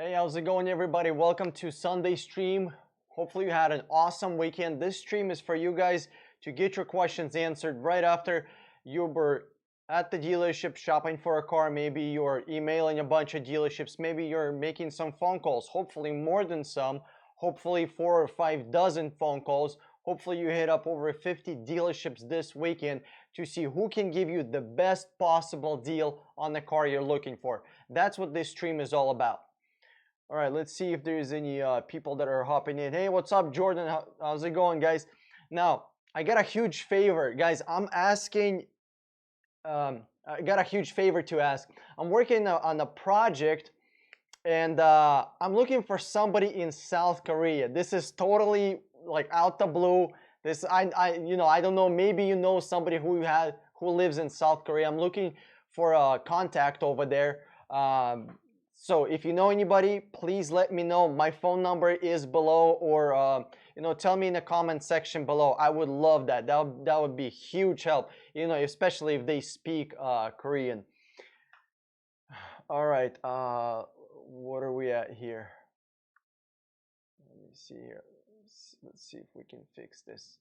Hey, how's it going, everybody? Welcome to Sunday stream. Hopefully, you had an awesome weekend. This stream is for you guys to get your questions answered right after you were at the dealership shopping for a car. Maybe you're emailing a bunch of dealerships. Maybe you're making some phone calls. Hopefully, more than some. Hopefully, 4 or 5 dozen phone calls. Hopefully, you hit up over 50 dealerships this weekend to see who can give you the best possible deal on the car you're looking for. That's what this stream is all about. All right, let's see if there's any people that are hopping in. Hey, what's up, Jordan? How's it going, guys? Now, I got a huge favor, guys. I got a huge favor to ask. I'm working on a project, and I'm looking for somebody in South Korea. This is totally like out the blue. I don't know. Maybe you know somebody who lives in South Korea. I'm looking for a contact over there. So if you know anybody, please let me know. My phone number is below, or tell me in the comment section below. I would love that. That would be huge help. Especially if they speak Korean. All right. What are we at here? Let me see here. Let's see if we can fix this.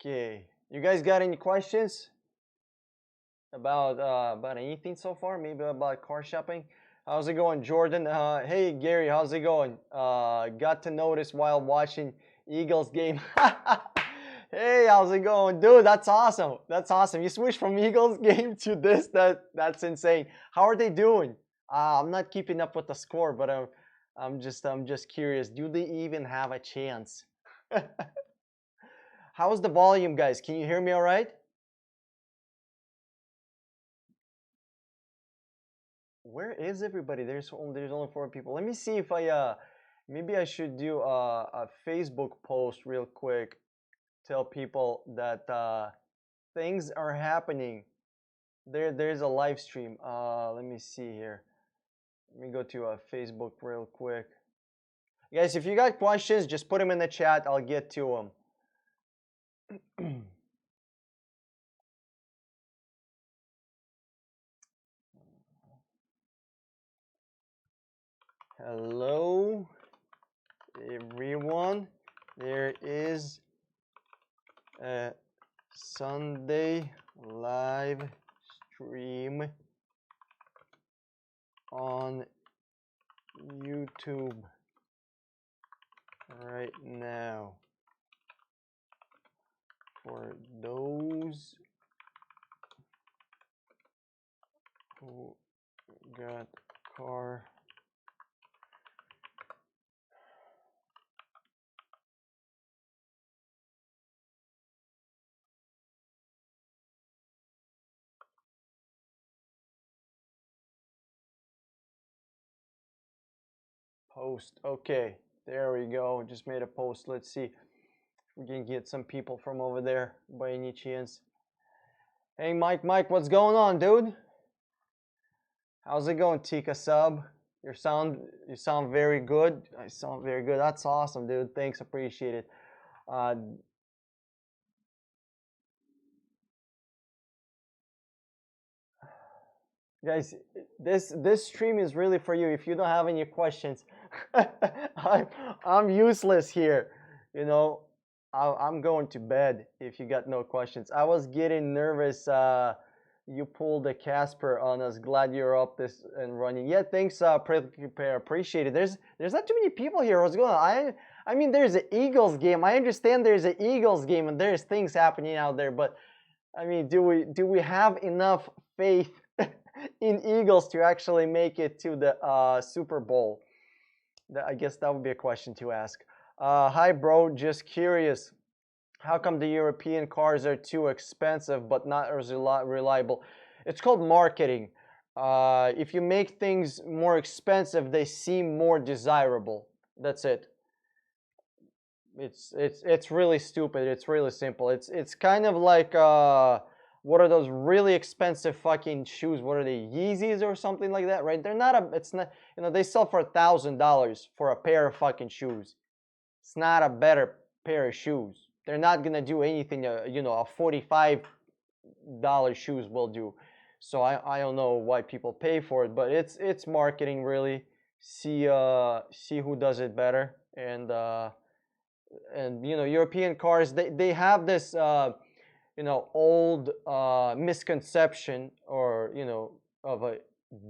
Okay. You guys got any questions about anything so far? Maybe about car shopping? How's it going, Jordan? Hey, Gary, how's it going? Got to notice while watching Eagles game. Hey, how's it going? Dude, that's awesome. That's awesome. You switched from Eagles game to this. That's insane. How are they doing? I'm not keeping up with the score, but I'm just curious. Do they even have a chance? How's the volume, guys? Can you hear me all right? Where is everybody? There's only 4 people. Let me see if maybe I should do a Facebook post real quick. Tell people that things are happening. There's a live stream. Let me see here. Let me go to Facebook real quick. Guys, if you got questions, just put them in the chat. I'll get to them. Hello, everyone. There is a Sunday live stream on YouTube right now for those who got car post. Okay, there we go. Just made a post. Let's see if we can get some people from over there by any chance. Hey, Mike, what's going on, dude? How's it going, Tika Sub? You sound very good. I sound very good. That's awesome, dude. Thanks, appreciate it. Guys, this stream is really for you. If you don't have any questions, I'm useless here. I'm going to bed if you got no questions. I was getting nervous. You pulled a Casper on us. Glad you're up this and running. Yeah, thanks. Appreciate it. There's not too many people here. What's going on? I mean, there's an Eagles game. I understand there's an Eagles game and there's things happening out there, but I mean, do we have enough faith in Eagles to actually make it to the Super Bowl? I guess that would be a question to ask. Hi, bro. Just curious. How come the European cars are too expensive but not as reliable? It's called marketing. If you make things more expensive, they seem more desirable. That's it. It's really stupid. It's really simple. It's kind of like what are those really expensive fucking shoes? What are they, Yeezys or something like that, right? It's not, they sell for $1,000 for a pair of fucking shoes. It's not a better pair of shoes. They're not gonna do anything. A $45 shoes will do. So I don't know why people pay for it, but it's marketing really. see who does it better. And you know, European cars, they have this you know, old misconception, or you know, of a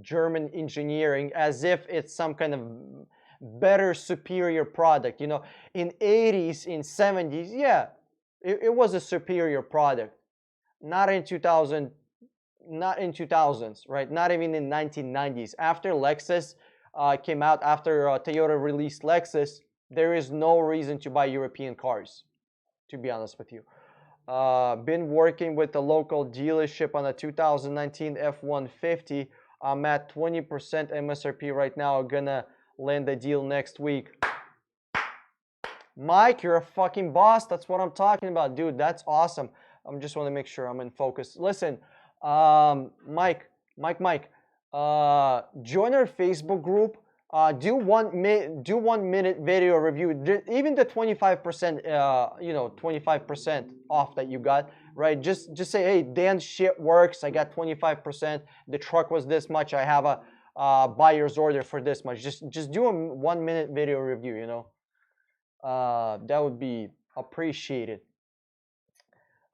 German engineering, as if it's some kind of better, superior product. You know, in 80s, in 70s, yeah, it was a superior product. Not in 2000, not in 2000s, right? Not even in 1990s. After Lexus came out, after Toyota released Lexus, there is no reason to buy European cars, to be honest with you. Been working with the local dealership on a 2019 F-150. I'm at 20% MSRP right now. I'm gonna land the deal next week. Mike, you're a fucking boss. That's what I'm talking about, dude. That's awesome. I just want to make sure I'm in focus. Listen, Mike, join our Facebook group. Do 1 minute video review. Even the 25%, you know, 25% off that you got, right? Just say, hey, Dan's shit works. I got 25%. The truck was this much. I have a buyer's order for this much. Just do a 1 minute video review. You know, that would be appreciated.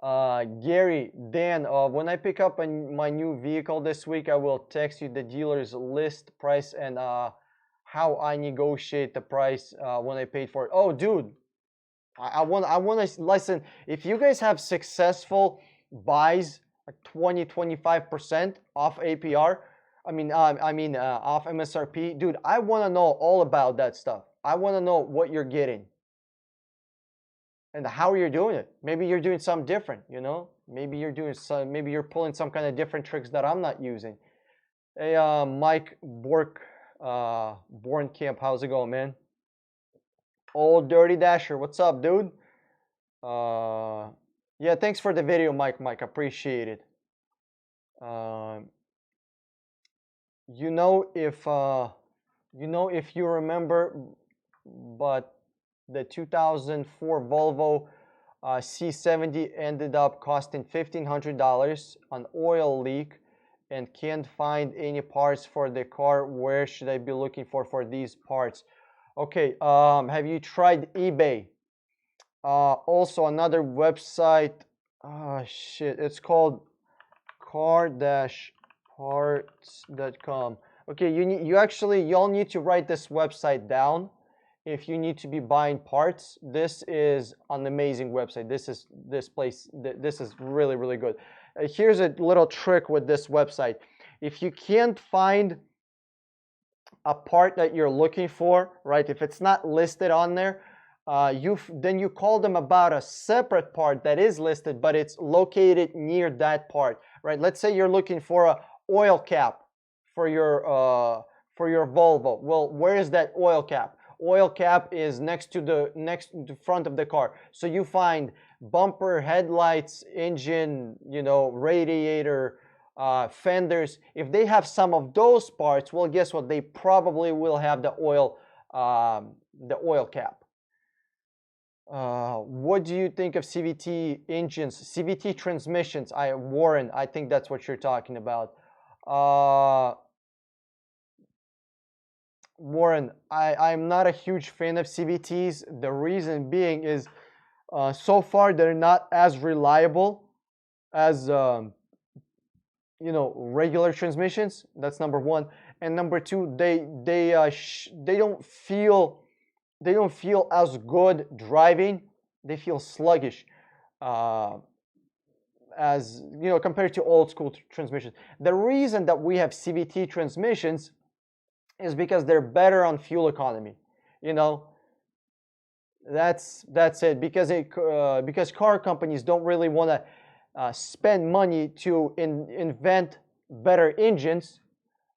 Gary, Dan, when I pick up my new vehicle this week, I will text you the dealer's list price and how I negotiate the price when I paid for it. Oh, dude, I want to listen. If you guys have successful buys, like 20-25% off APR, I mean off MSRP, dude, I want to know all about that stuff. I want to know what you're getting and how you're doing it. Maybe you're doing something different, you know? Maybe you're doing some, maybe you're pulling some kind of different tricks that I'm not using. Hey, Mike Bornkamp, how's it going, man? Old Dirty Dasher, what's up, dude? Yeah, thanks for the video, Mike, appreciate it. You know, if you remember, but the 2004 Volvo C70 ended up costing $1,500, an oil leak, and can't find any parts for the car. Where should I be looking for these parts? Okay, have you tried eBay? Also another website, shit, it's called car-parts.com. Okay, y'all need to write this website down if you need to be buying parts. This is an amazing website. This is really, really good. Here's a little trick with this website. If you can't find a part that you're looking for, right? If it's not listed on there, then you call them about a separate part that is listed, but it's located near that part, right? Let's say you're looking for a oil cap for your Volvo. Well, where is that oil cap? Oil cap is next to the front of the car. So you find bumper, headlights, engine, you know, radiator, fenders. If they have some of those parts, well, guess what? They probably will have the oil cap. What do you think of CVT engines, CVT transmissions? Warren, I think that's what you're talking about. Warren, I'm not a huge fan of CVTs. The reason being is so far they're not as reliable as you know, regular transmissions. That's number one. And number two, they don't feel as good driving. They feel sluggish as, you know, compared to old school transmissions. The reason that we have CVT transmissions is because they're better on fuel economy. You know, that's it. Because car companies don't really want to spend money to invent better engines.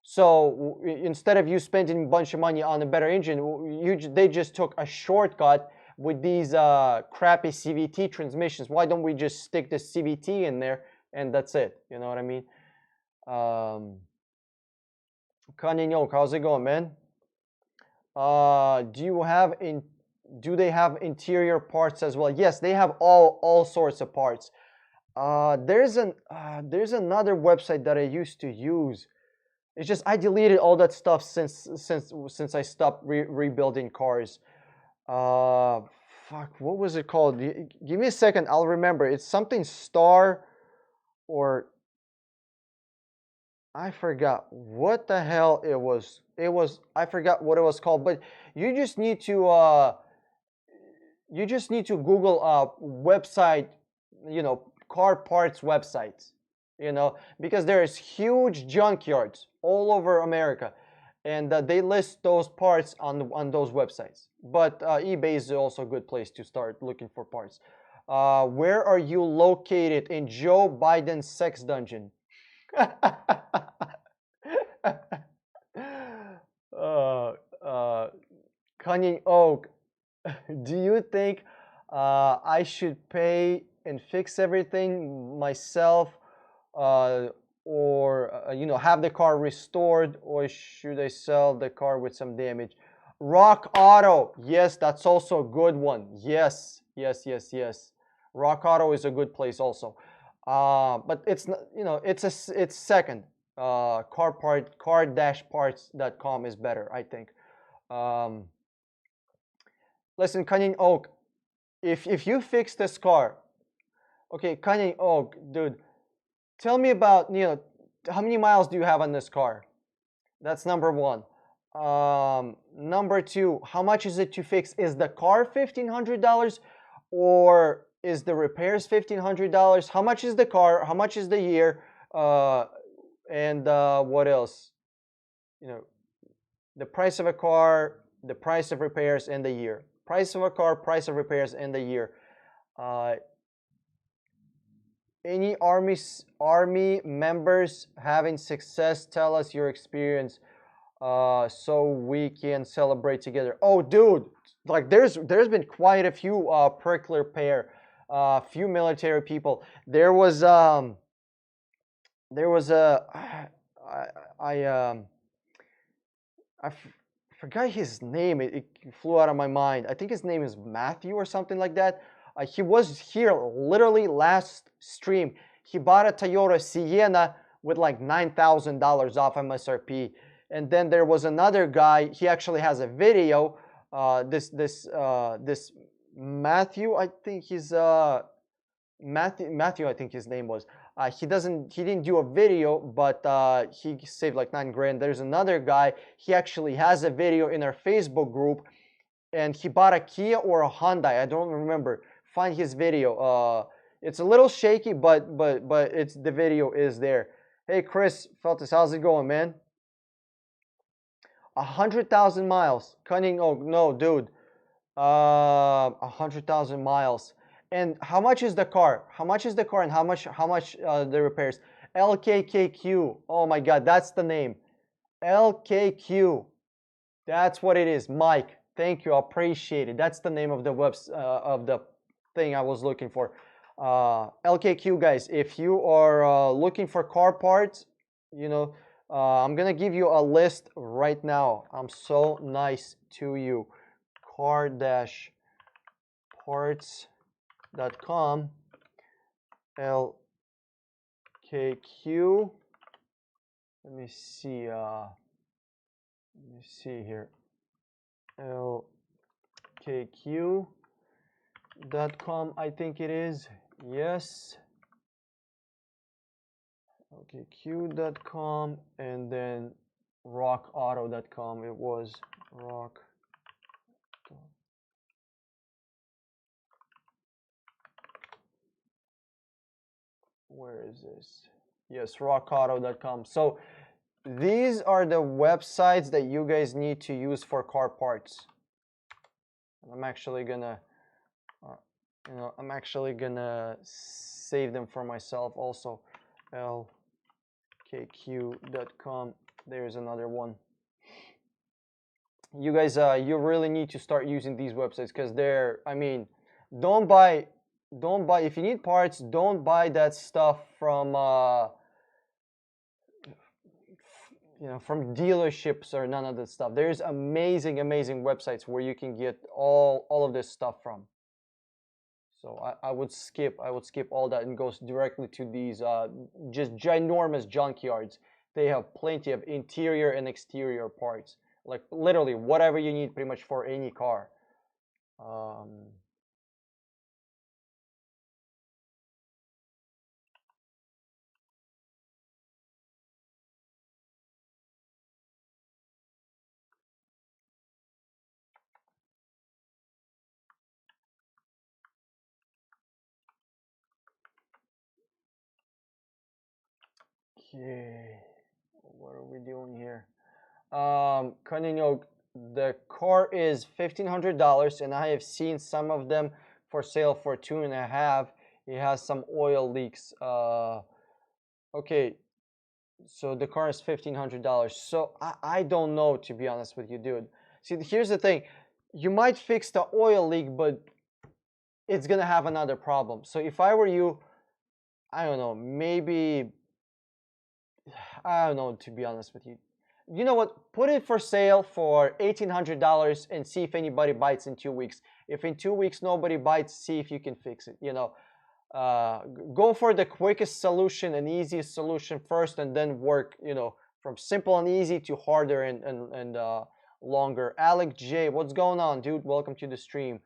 So instead of you spending a bunch of money on a better engine, they just took a shortcut with these crappy CVT transmissions. Why don't we just stick the CVT in there and that's it? You know what I mean? Kanye Nyok, how's it going, man? Do they have interior parts as well? Yes, they have all sorts of parts. There's another website that I used to use. It's just I deleted all that stuff since I stopped rebuilding cars. Uh, fuck, what was it called? Give me a second, I'll remember. It's something Star or I forgot what the hell it was. I forgot what it was called, but you just need to Google website, car parts websites, because there's huge junkyards all over America, and they list those parts on those websites. But eBay is also a good place to start looking for parts. Where are you located in Joe Biden's sex dungeon? uh, uh, Canyon Oak, do you think I should pay and fix everything myself, uh, or have the car restored, or should I sell the car with some damage? Rock Auto, yes, that's also a good one. Yes, yes, yes, yes. Rock Auto is a good place also, but it's not, it's second. Car-parts.com is better, I think. Um, Listen, Canyon Oak, if you fix this car, okay, Canyon Oak, dude, tell me about, how many miles do you have on this car? That's number one. Number two, how much is it to fix? Is the car $1,500 or is the repairs $1,500? How much is the car? How much is the year? And what else? You know, the price of a car, the price of repairs, and the year. Price of a car, price of repairs, and the year. Uh, any army members having success? Tell us your experience, so we can celebrate together. Oh, dude, like there's been quite a few prickler pair, few military people. There was a I forgot his name. It flew out of my mind. I think his name is Matthew or something like that. He was here literally last stream. He bought a Toyota Sienna with like $9,000 off MSRP. And then there was another guy. He actually has a video. This Matthew, I think he's Matthew, I think his name was. He didn't do a video, but he saved like 9 grand. There's another guy. He actually has a video in our Facebook group, and he bought a Kia or a Hyundai. I don't remember. Find his video. It's a little shaky, but it's the video is there. Hey Chris Feltus, how's it going, man? 100,000 miles. Cunning. Oh no, dude. 100,000 miles. And how much is the car? How much is the car, and how much the repairs? LKKQ. Oh my God, that's the name. LKQ. That's what it is. Mike, thank you. I appreciate it. That's the name of the of the thing I was looking for. LKQ, guys. If you are looking for car parts, I'm gonna give you a list right now. I'm so nice to you. Car-parts.com, LKQ. Let me see here. LKQ.com, I think it is. Yes. LKQ.com, and then rockauto.com. It was rock. Where is this? Yes, rockauto.com. So these are the websites that you guys need to use for car parts. I'm actually gonna, save them for myself also. LKQ.com. There's another one. You guys, you really need to start using these websites because they're, don't buy, if you need parts, don't buy that stuff from, from dealerships or none of that stuff. There's amazing websites where you can get all of this stuff from. So I would skip all that and go directly to these just ginormous junkyards. They have plenty of interior and exterior parts, like literally whatever you need pretty much for any car. Um, okay, what are we doing here? Continue. The car is $1,500, and I have seen some of them for sale for 2.5. It has some oil leaks. Okay, so the car is $1,500. So I don't know, to be honest with you, dude. See, here's the thing. You might fix the oil leak, but it's gonna have another problem. So if I were you, I don't know, maybe I don't know, to be honest with you. You know what? Put it for sale for $1,800 and see if anybody bites in 2 weeks. If in 2 weeks nobody bites, see if you can fix it. Go for the quickest solution and easiest solution first, and then work. From simple and easy to harder and longer. Alec J, what's going on, dude? Welcome to the stream.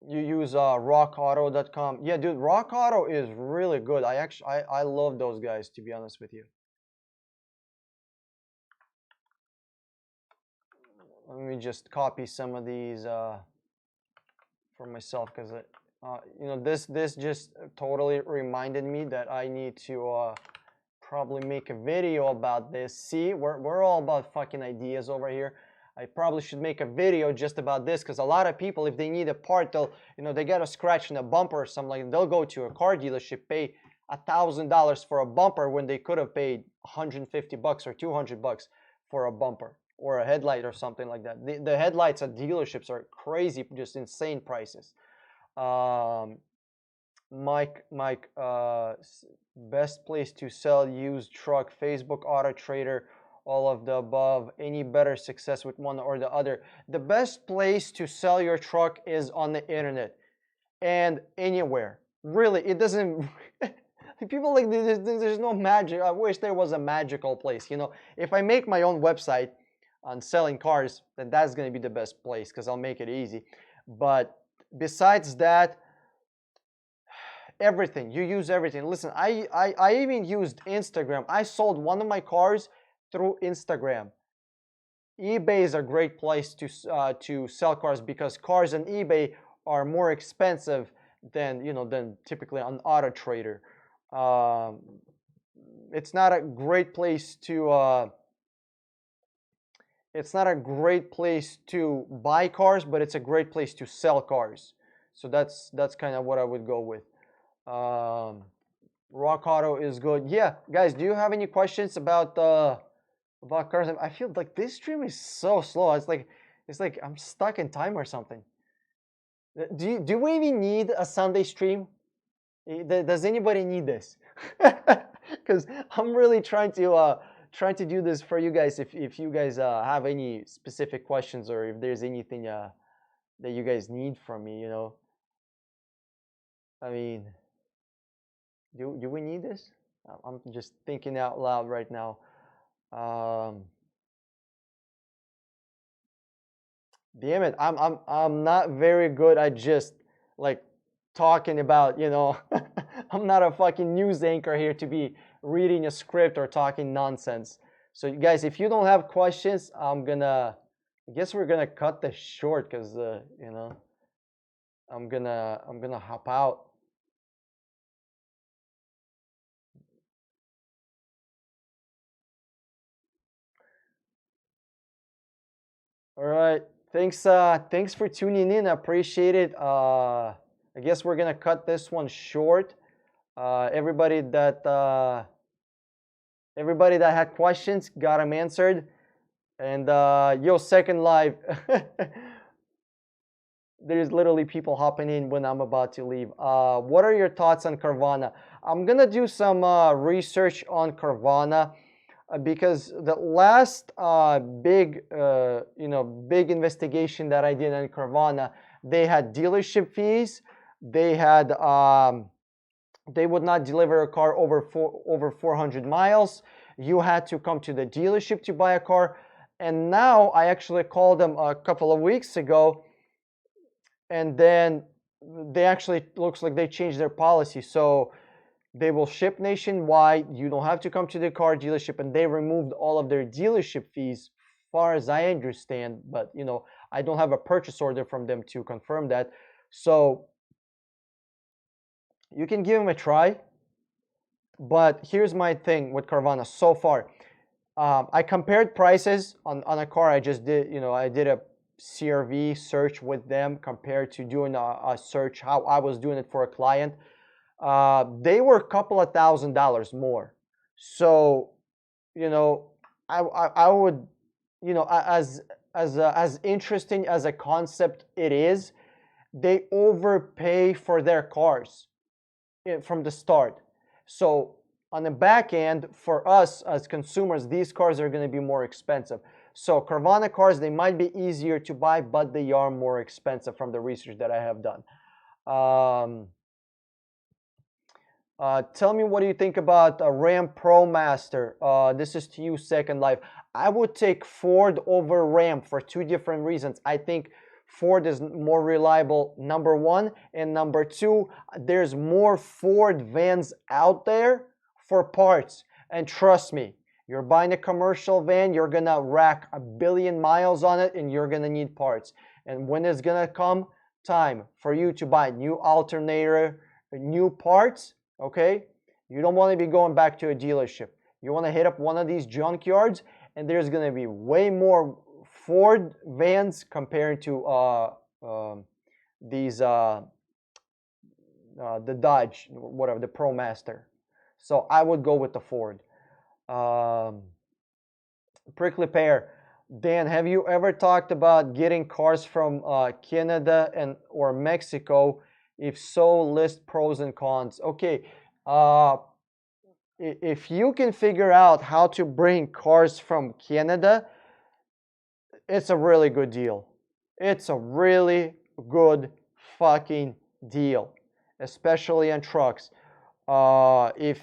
You use rockauto.com. Yeah, dude, Rock Auto is really good. I love those guys, to be honest with you. Let me just copy some of these for myself, because this just totally reminded me that I need to probably make a video about this. See, we're all about fucking ideas over here. I probably should make a video just about this, because a lot of people, if they need a part, they get a scratch in a bumper or something, they'll go to a car dealership, pay $1,000 for a bumper when they could have paid $150 or $200 for a bumper or a headlight or something like that. The headlights at dealerships are crazy, just insane prices. Mike, best place to sell used truck, Facebook, Auto Trader, all of the above. Any better success with one or the other? The best place to sell your truck is on the internet and anywhere. Really, it doesn't. People like there's no magic. I wish there was a magical place. If I make my own website on selling cars, then that's gonna be the best place, because I'll make it easy. But besides that, everything, you use everything. Listen, I even used Instagram. I sold one of my cars through Instagram. eBay is a great place to sell cars, because cars on eBay are more expensive than typically on Auto Trader. It's not a great place to buy cars, but it's a great place to sell cars. So that's kind of what I would go with. Rock Auto is good. Yeah, guys, do you have any questions about cars? I feel like this stream is so slow. It's like I'm stuck in time or something. Do we even need a Sunday stream? Does anybody need this? Because I'm really trying to do this for you guys. If you guys have any specific questions, or if there's anything that you guys need from me, I mean, do we need this? I'm just thinking out loud right now. Damn it, I'm not very good at just like talking about, I'm not a fucking news anchor here to be reading a script or talking nonsense. So guys, if you don't have questions, I guess we're gonna cut this short, because I'm gonna hop out. All right, thanks for tuning in. I appreciate it. I guess we're gonna cut this one short. Everybody that had questions got them answered. And yo, second live. There's literally people hopping in when I'm about to leave. What are your thoughts on Carvana? I'm gonna do some research on Carvana, because the last big investigation that I did on Carvana, they had dealership fees, they had they would not deliver a car over 400 miles. You had to come to the dealership to buy a car. And now I actually called them a couple of weeks ago, and then they actually looks like they changed their policy. So they will ship nationwide. You don't have to come to the car dealership, and they removed all of their dealership fees, far as I understand. But I don't have a purchase order from them to confirm that. So you can give them a try. But here's my thing with Carvana so far. I compared prices on a car. I just did, I did a CRV search with them compared to doing a search how I was doing it for a client. They were a couple of $1,000s more. So, I would, as interesting as a concept it is, they overpay for their cars from the start. So on the back end, for us as consumers, these cars are going to be more expensive. So Carvana cars, they might be easier to buy, but they are more expensive from the research that I have done. Tell me, what do you think about a Ram ProMaster? This is to you, Second Life. I would take Ford over Ram for two different reasons. I think Ford is more reliable, number one, and number two, there's more Ford vans out there for parts. And trust me, you're buying a commercial van, you're gonna rack 1 billion miles on it, and you're gonna need parts. And when it's gonna come time for you to buy new alternator, new parts, okay, you don't want to be going back to a dealership. You want to hit up one of these junkyards, and there's gonna be way more Ford vans compared to these the Dodge, whatever, the ProMaster. So I would go with the Ford. Prickly Pear, Dan, have you ever talked about getting cars from Canada or Mexico? If so, list pros and cons. Okay, if you can figure out how to bring cars from Canada, it's a really good deal. It's a really good fucking deal, especially on trucks. If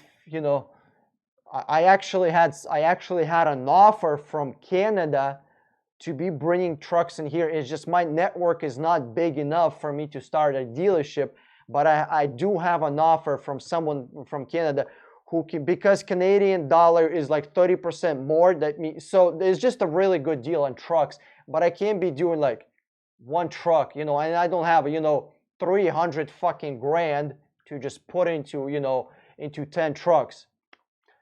I actually had an offer from Canada to be bringing trucks in here. It's just my network is not big enough for me to start a dealership, but I do have an offer from someone from Canada who can, because Canadian dollar is like 30% more. So it's just a really good deal on trucks. But I can't be doing like one truck, and I don't have 300 fucking grand to just put into 10 trucks.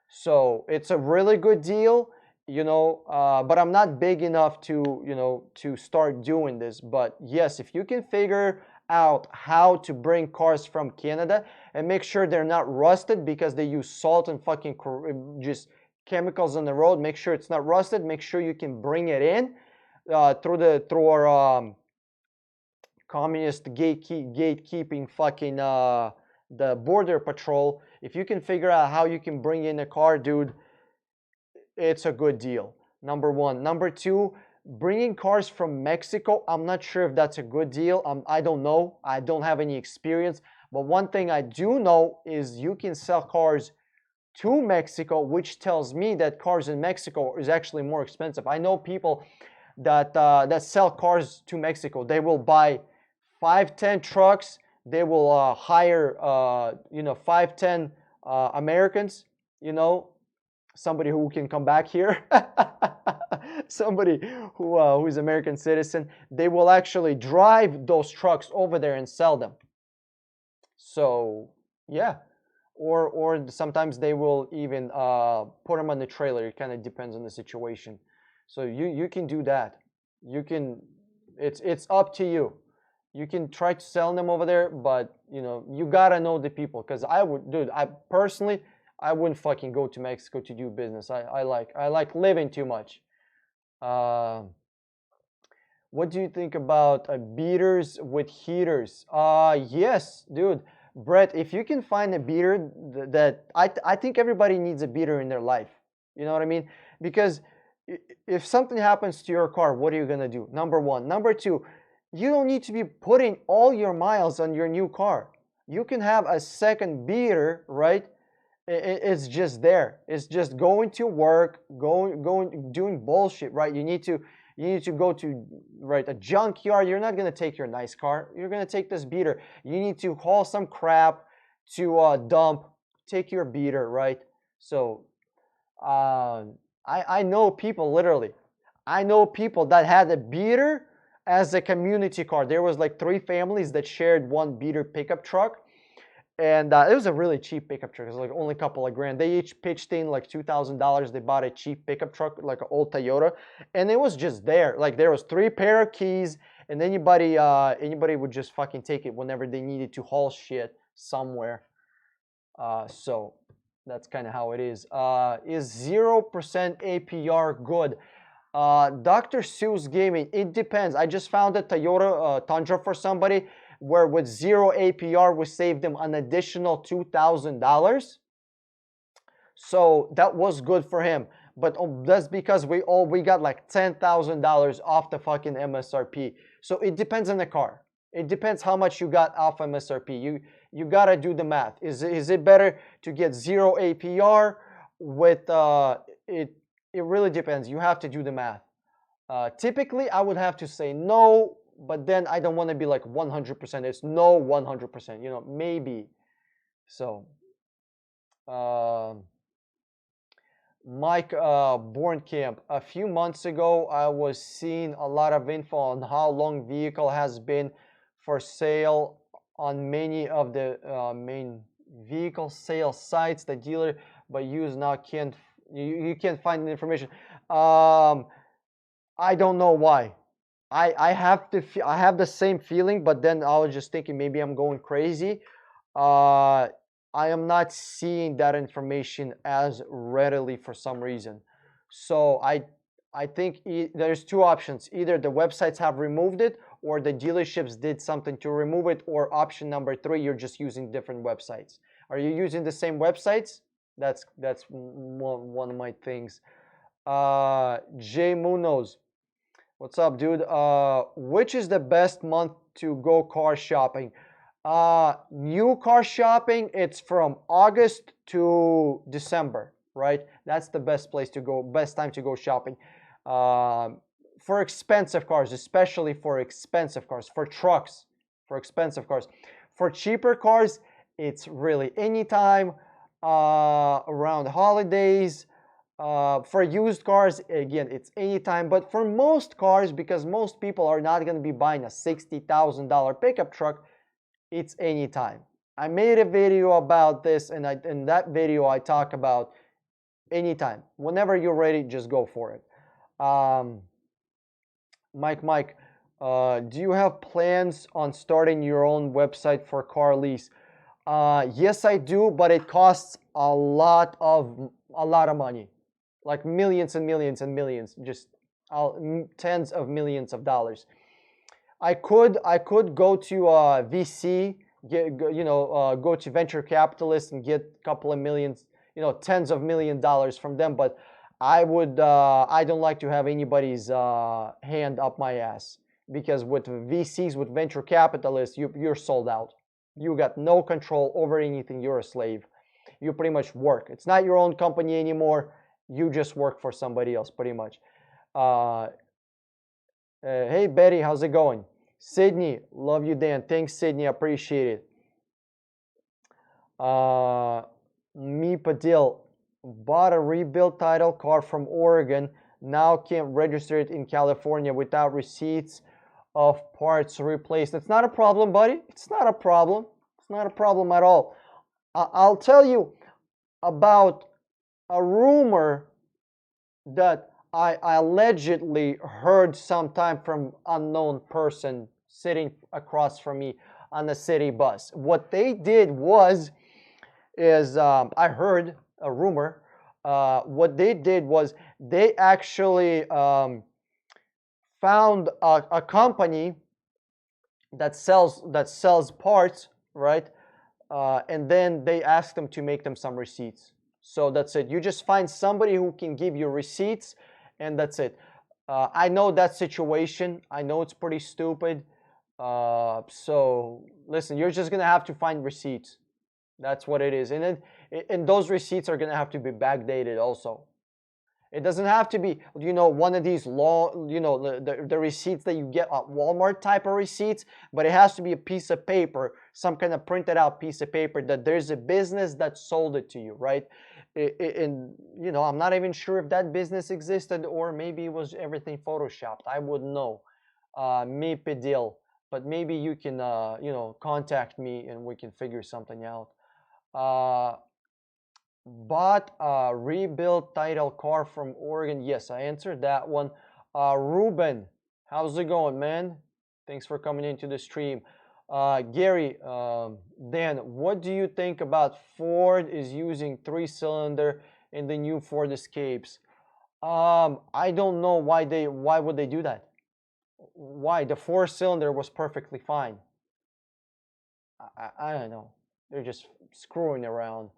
So it's a really good deal, but I'm not big enough to start doing this. But yes, if you can figure out how to bring cars from Canada and make sure they're not rusted because they use salt and fucking just chemicals on the road, make sure it's not rusted, make sure you can bring it in through our communist gatekeeping fucking the border patrol. If you can figure out how you can bring in a car, dude, it's a good deal. Number one. Number two, bringing cars from Mexico, I'm not sure if that's a good deal. I don't know. I don't have any experience. But one thing I do know is you can sell cars to Mexico, which tells me that cars in Mexico is actually more expensive. I know people that sell cars to Mexico. They will buy 5-10 trucks. They will hire 5-10 Americans, somebody who can come back here, somebody who is American citizen. They will actually drive those trucks over there and sell them. So yeah, or sometimes they will even put them on the trailer. It kind of depends on the situation. So you can do that. You can. It's up to you. You can try to sell them over there, but you gotta know the people. Cause I personally wouldn't fucking go to Mexico to do business. I like living too much. What do you think about beaters with heaters? Yes, dude. Brett, if you can find a beater that I think everybody needs a beater in their life. You know what I mean? Because if something happens to your car, what are you gonna do? Number one. Number two, you don't need to be putting all your miles on your new car. You can have a second beater, right? It's just there. It's just going to work, doing bullshit, right? You need to go to, right, a junkyard. You're not gonna take your nice car. You're gonna take this beater. You need to haul some crap to dump. Take your beater, right? So I know people, literally. I know people that had a beater as a community car. There was like 3 families that shared one beater pickup truck, and it was a really cheap pickup truck. It was like only a couple of grand. They each pitched in like $2,000. They bought a cheap pickup truck, like an old Toyota, and it was just there. Like there was 3 pair of keys, and anybody would just fucking take it whenever they needed to haul shit somewhere. So that's kind of how it is. Is 0% APR good? Dr. Seuss Gaming, it depends. I just found a Toyota Tundra for somebody where with 0 APR we saved them an additional $2,000. So that was good for him. But that's because we got like $10,000 off the fucking MSRP. So it depends on the car. It depends how much you got off MSRP. You gotta do the math. Is it better to get 0 APR with it? It really depends. You have to do the math. Typically, I would have to say no, but then I don't want to be like 100%. It's no 100%. Maybe. So, Mike Borncamp. A few months ago, I was seeing a lot of info on how long vehicle has been for sale on many of the main vehicle sales sites. The dealer but used now can't you can't find the information. I don't know why. I have the same feeling, but then I was just thinking maybe I'm going crazy. I am not seeing that information as readily for some reason. So I think there's 2 options. Either the websites have removed it, or the dealerships did something to remove it, or option number 3, you're just using different websites. Are you using the same websites? That's one of my things. Jay Munoz, what's up, dude? Which is the best month to go car shopping? New car shopping, it's from August to December, right? That's the best place to go, best time to go shopping. For expensive cars, especially for expensive cars, for trucks, for expensive cars. For cheaper cars, it's really anytime around holidays. For used cars, again, it's anytime. But for most cars, because most people are not going to be buying a $60,000 pickup truck, it's anytime. I made a video about this, and in that video I talk about anytime. Whenever you're ready, just go for it. Mike, do you have plans on starting your own website for car lease? Yes, I do, but it costs a lot of money, like millions and millions and millions, just tens of millions of dollars. I could go to VC, go to venture capitalists and get a couple of millions, tens of $1 million from them. But I don't like to have anybody's hand up my ass, because with VCs, with venture capitalists, you're sold out. You got no control over anything. You're a slave. You pretty much work. It's not your own company anymore. You just work for somebody else, pretty much. Hey Betty, how's it going? Sydney, love you, Dan. Thanks, Sydney. Appreciate it. Me Padil, bought a rebuilt title car from Oregon. Now can't register it in California without receipts of parts replaced. It's not a problem, buddy. It's not a problem. It's not a problem at all. I'll tell you about a rumor that I allegedly heard sometime from unknown person sitting across from me on the city bus. What they did is I heard a rumor. What they did was they actually found a company that sells parts, right? And then they asked them to make them some receipts. So that's it. You just find somebody who can give you receipts, and that's it. I know that situation. I know it's pretty stupid. So listen, you're just gonna have to find receipts. That's what it is, and those receipts are gonna have to be backdated also. It doesn't have to be, one of these long, the receipts that you get at Walmart type of receipts, but it has to be a piece of paper, some kind of printed out piece of paper that there's a business that sold it to you, right? And, I'm not even sure if that business existed or maybe it was everything photoshopped. I wouldn't know. Me deal, but maybe you can, contact me and we can figure something out. Bought a rebuilt title car from Oregon. Yes, I answered that one. Ruben, how's it going, man? Thanks for coming into the stream. Gary, Dan, what do you think about Ford is using 3-cylinder in the new Ford Escapes? I don't know why would they do that? Why? The 4-cylinder was perfectly fine. I don't know. They're just screwing around.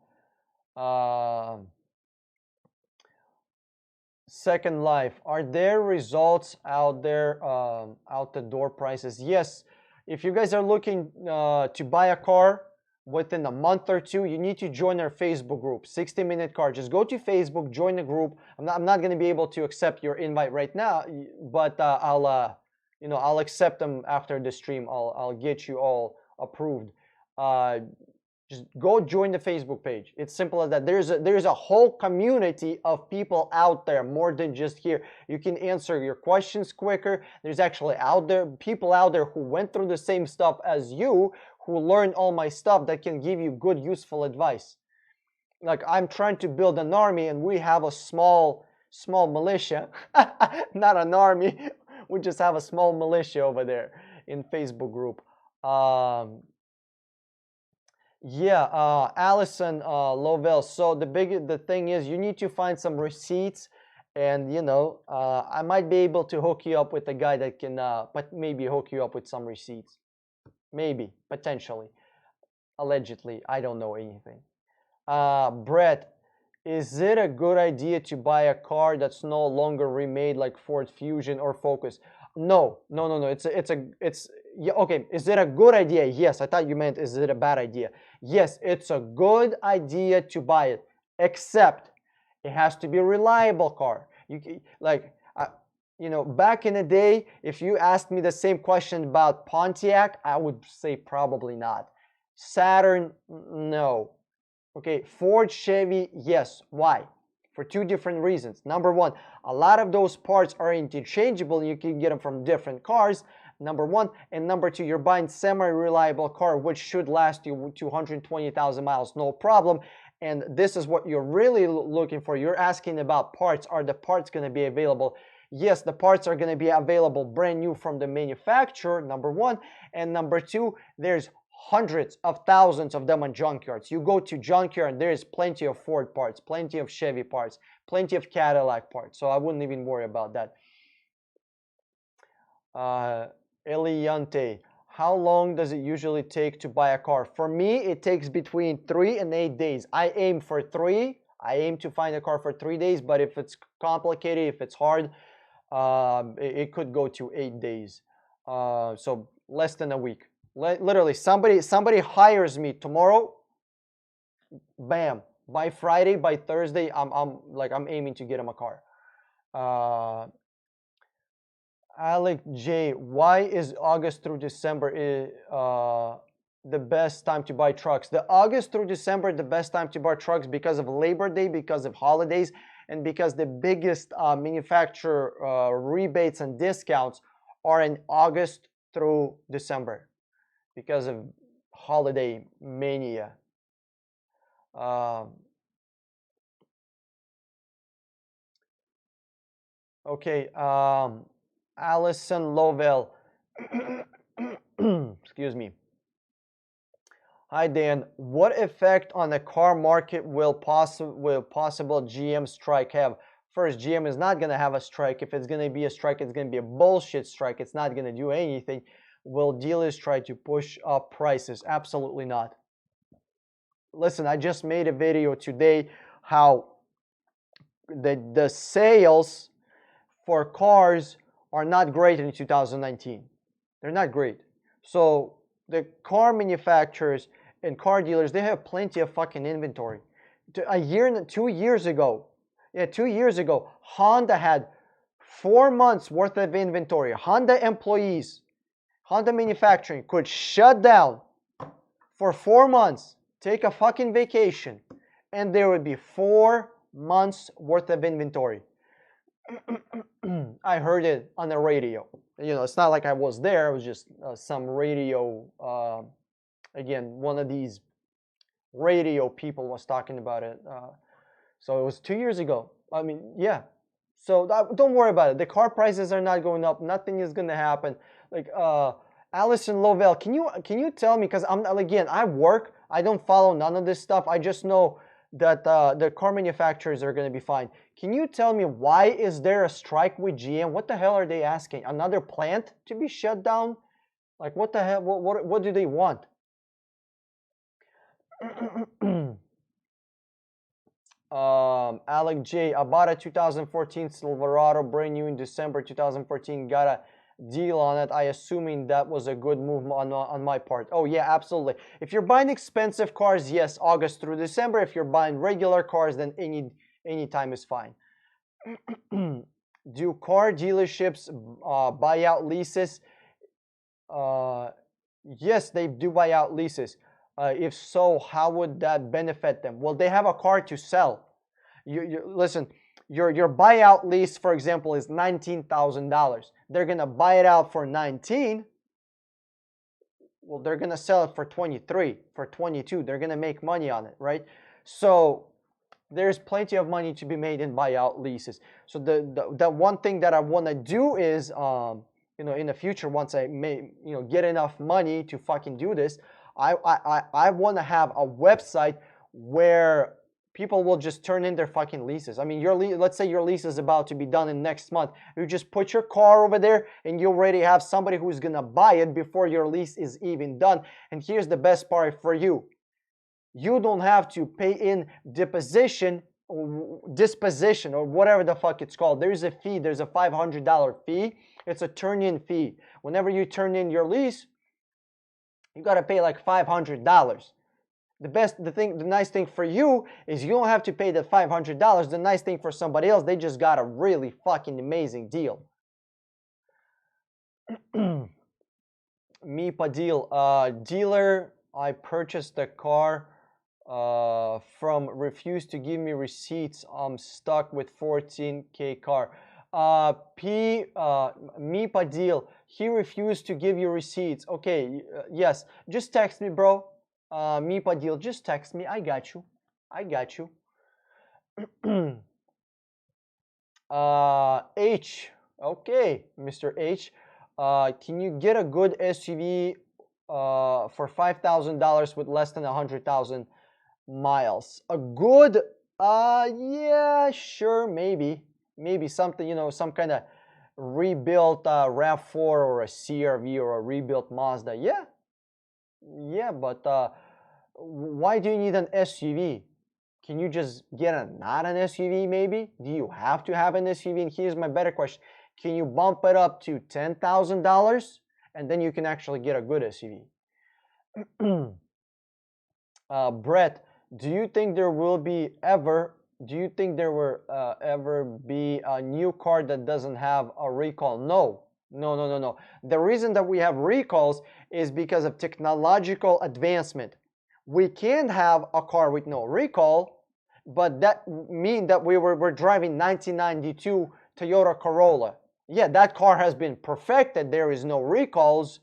Second Life, are there results out there, out the door prices? Yes. If you guys are looking to buy a car within a month or two, you need to join our Facebook group, 60-Minute Car. Just go to Facebook, join the group. I'm not going to be able to accept your invite right now, but I'll accept them after the stream. I'll get you all approved. Just go join the Facebook page. It's simple as that. There's a whole community of people out there, more than just here. You can answer your questions quicker. There's actually people out there who went through the same stuff as you, who learned all my stuff that can give you good, useful advice. Like, I'm trying to build an army and we have a small militia, not an army. We just have a small militia over there in Facebook group. Yeah, Allison Lovell. So the thing is, you need to find some receipts, and I might be able to hook you up with a guy that can, but maybe hook you up with some receipts, maybe, potentially, allegedly. I don't know anything. Brett, is it a good idea to buy a car that's no longer remade like Ford Fusion or Focus? No. It's yeah, okay. Is it a good idea? Yes. I thought you meant, is it a bad idea? Yes, it's a good idea to buy it, except it has to be a reliable car. Back in the day, if you asked me the same question about Pontiac, I would say probably not. Saturn, no. Okay, Ford, Chevy, yes. Why? For two different reasons. Number one, a lot of those parts are interchangeable. You can get them from different cars. Number one. And number two, you're buying semi-reliable car, which should last you 220,000 miles, no problem. And this is what you're really looking for. You're asking about parts. Are the parts going to be available? Yes, the parts are going to be available brand new from the manufacturer, number one. And number two, there's hundreds of thousands of them on junkyards. You go to junkyard and there is plenty of Ford parts, plenty of Chevy parts, plenty of Cadillac parts. So I wouldn't even worry about that. Eliante, how long does it usually take to buy a car? For me, it takes between 3 and 8 days. I aim for 3. I aim to find a car for 3 days, but if it's complicated, if it's hard, it could go to 8 days. So less than a week. Literally, somebody hires me tomorrow, bam, by Friday, by Thursday, I'm aiming to get him a car. Alec J, why is August through December the best time to buy trucks? The August through December, the best time to buy trucks because of Labor Day, because of holidays, and because the biggest manufacturer rebates and discounts are in August through December because of holiday mania. Okay, Allison Lovell. Excuse me. Hi Dan, what effect on the car market will possible GM strike have? First, GM is not going to have a strike. If it's going to be a strike, it's going to be a bullshit strike. It's not going to do anything. Will dealers try to push up prices? Absolutely not. Listen, I just made a video today how the sales for cars are not great in 2019. They're not great. So the car manufacturers and car dealers, they have plenty of fucking inventory. A year, 2 years ago, yeah, 2 years ago, Honda had 4 months worth of inventory. Honda employees, Honda manufacturing could shut down for 4 months, take a fucking vacation, and there would be 4 months worth of inventory. I heard it on the radio. You know, it's not like I was there. It was just some radio. Again, one of these radio people was talking about it. So it was 2 years ago. I mean, yeah. So don't worry about it. The car prices are not going up. Nothing is gonna happen. Like Allison Lovell, can you tell me? Because I work. I don't follow none of this stuff. I just know that the car manufacturers are gonna be fine. Can you tell me why is there a strike with GM? What the hell are they asking? Another plant to be shut down? Like what the hell? What do they want? Alec J. I bought a 2014 Silverado, brand new in December 2014. Got a deal on it. I assuming that was a good move on my part. Oh yeah, absolutely. If you're buying expensive cars, yes, August through December. If you're buying regular cars, then any time is fine. Do car dealerships buy out leases? Yes, they do buy out leases. If so, how would that benefit them? Well, they have a car to sell. Listen, your buyout lease, for example, is $19,000. They're gonna buy it out for 19. Well, they're gonna sell it for 23, for 22. They're gonna make money on it, right? So there's plenty of money to be made in buyout leases. So the one thing that I want to do is, you know, in the future, once I may, you know, get enough money to fucking do this, I want to have a website where people will just turn in their fucking leases. I mean, let's say your lease is about to be done in next month. You just put your car over there and you already have somebody who's gonna buy it before your lease is even done. And here's the best part for you. You don't have to pay in disposition or whatever the fuck it's called. There's a fee. There's a $500 fee. It's a turn-in fee. Whenever you turn in your lease, you got to pay like $500. The nice thing for you is you don't have to pay the $500. The nice thing for somebody else, they just got a really fucking amazing deal. Me Padil, dealer, I purchased the car from, refused to give me receipts. I'm stuck with 14K car. Me Padil, he refused to give you receipts. Okay, yes, just text me, bro. Me Padil, just text me. I got you. H, okay, Mr. H, can you get a good SUV for $5,000 with less than 100,000 miles? A good, yeah, sure, maybe something, you know, some kind of rebuilt RAV4 or a CRV or a rebuilt Mazda. Yeah, but why do you need an SUV? Can you just get not an SUV maybe? Do you have to have an SUV? And here's my better question. Can you bump it up to $10,000 and then you can actually get a good SUV? Brett, do you think there will ever be a new car that doesn't have a recall? No. The reason that we have recalls is because of technological advancement. We can have a car with no recall, but that means that we're driving 1992 Toyota Corolla. Yeah, that car has been perfected. There is no recalls,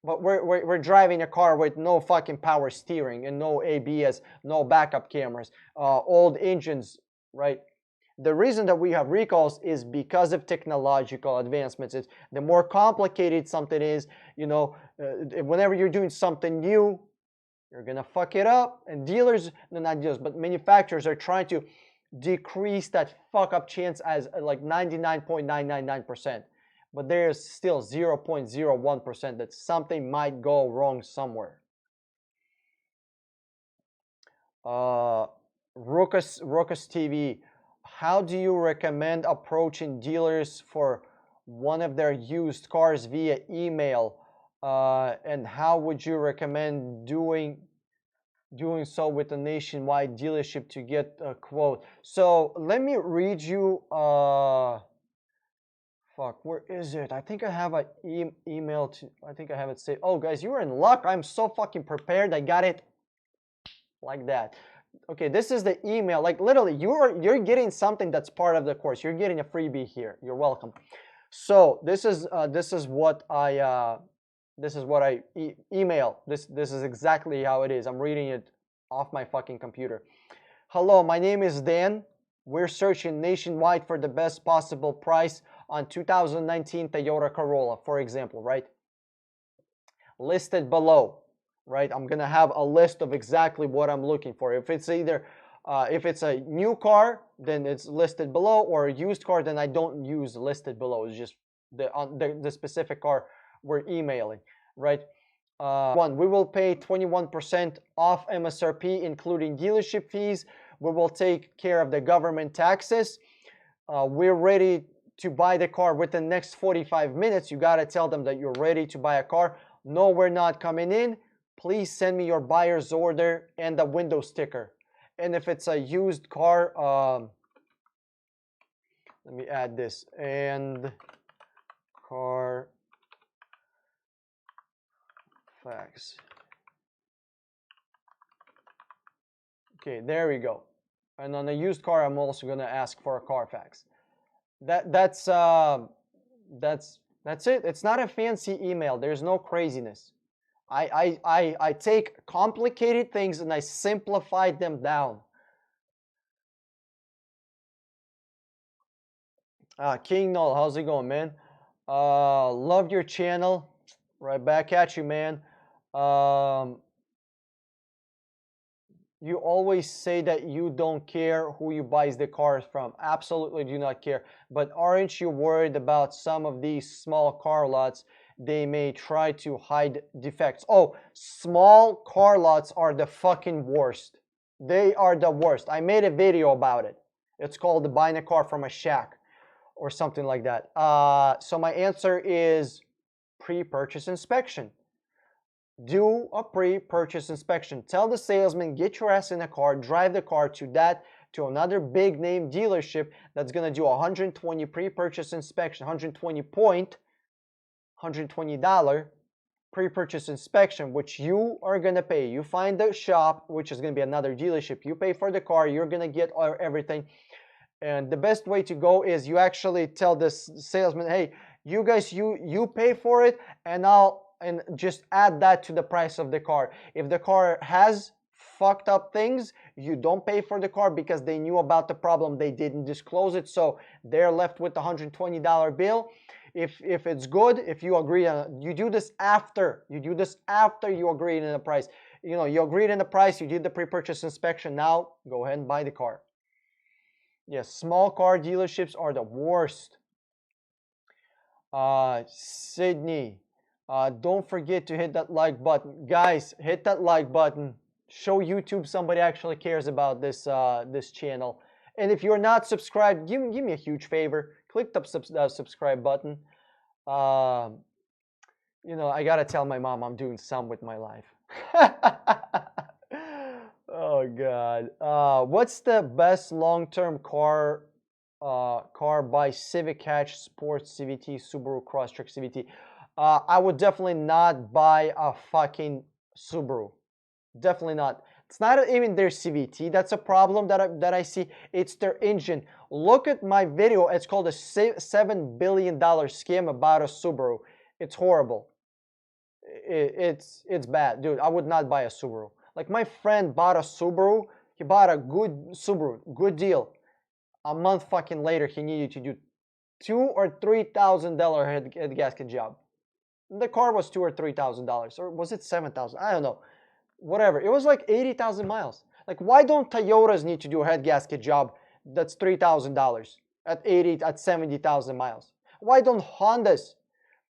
but we're driving a car with no fucking power steering and no ABS, no backup cameras, old engines, right? The reason that we have recalls is because of technological advancements. It's the more complicated something is, you know, whenever you're doing something new, you're gonna fuck it up. And dealers, no, not dealers, but manufacturers are trying to decrease that fuck up chance as like 99.999%. But there's still 0.01% that something might go wrong somewhere. Ruckus TV, how do you recommend approaching dealers for one of their used cars via email? And how would you recommend doing so with a nationwide dealership to get a quote? So let me read you. Fuck, where is it? I think I have an email to. I think I have it saved. Oh, guys, you are in luck. I'm so fucking prepared. I got it like that. Okay, this is the email. Like literally, you're getting something that's part of the course. You're getting a freebie here. You're welcome. So this is what I email. This is exactly how it is. I'm reading it off my fucking computer. Hello, my name is Dan. We're searching nationwide for the best possible price on 2019 Toyota Corolla, for example, right? Listed below, right? I'm gonna have a list of exactly what I'm looking for. If it's either if it's a new car, then it's listed below, or a used car, then I don't use listed below. It's just the specific car we're emailing, right? We will pay 21% off MSRP, including dealership fees. We will take care of the government taxes. We're ready to buy the car within the next 45 minutes. You got to tell them that you're ready to buy a car. No, we're not coming in. Please send me your buyer's order and the window sticker. And if it's a used car, let me add this. And car fax. Okay, there we go. And on a used car, I'm also going to ask for a Carfax. That's it. It's not a fancy email. There's no craziness. I take complicated things and I simplify them down. King Null, how's it going, man? Love your channel. Right back at you, man. You always say that you don't care who you buys the cars from. Absolutely do not care. But aren't you worried about some of these small car lots? They may try to hide defects. Oh, small car lots are the fucking worst. They are the worst. I made a video about it. It's called Buying a Car from a Shack or something like that. So my answer is pre-purchase inspection. Do a pre-purchase inspection. Tell the salesman, get your ass in a car, drive the car to another big name dealership that's gonna do 120 pre-purchase inspection, 120 point, $120 pre-purchase inspection, which you are gonna pay. You find the shop, which is gonna be another dealership. You pay for the car, you're gonna get everything. And the best way to go is you actually tell this salesman, hey, you guys, you pay for it, and just add that to the price of the car. If the car has fucked up things, you don't pay for the car because they knew about the problem. They didn't disclose it, so they're left with the $120 bill. If it's good, if you agree on, you do this after. You do this after you agreed on the price. You know, you agreed on the price, you did the pre-purchase inspection. Now go ahead and buy the car. Yes, small car dealerships are the worst. Sydney. Don't forget to hit that like button. Guys, hit that like button. Show YouTube somebody actually cares about this this channel. And if you're not subscribed, give me a huge favor. Click the subscribe button. You know, I gotta tell my mom I'm doing some with my life. Oh God. What's the best long-term car by Civic Hatch, Sports CVT, Subaru Crosstrek CVT? I would definitely not buy a fucking Subaru. Definitely not. It's not even their CVT. That's a problem that I see. It's their engine. Look at my video. It's called a $7 billion scam about a Subaru. It's horrible. It's bad, dude. I would not buy a Subaru. Like my friend bought a Subaru. He bought a good Subaru, good deal. A month fucking later, he needed to do $2,000 or $3,000 head gasket job. The car was $2,000 or $3,000, or was it 7,000? I don't know. Whatever. It was like 80,000 miles. Like, why don't Toyotas need to do a head gasket job that's $3,000 at 70,000 miles? Why don't Hondas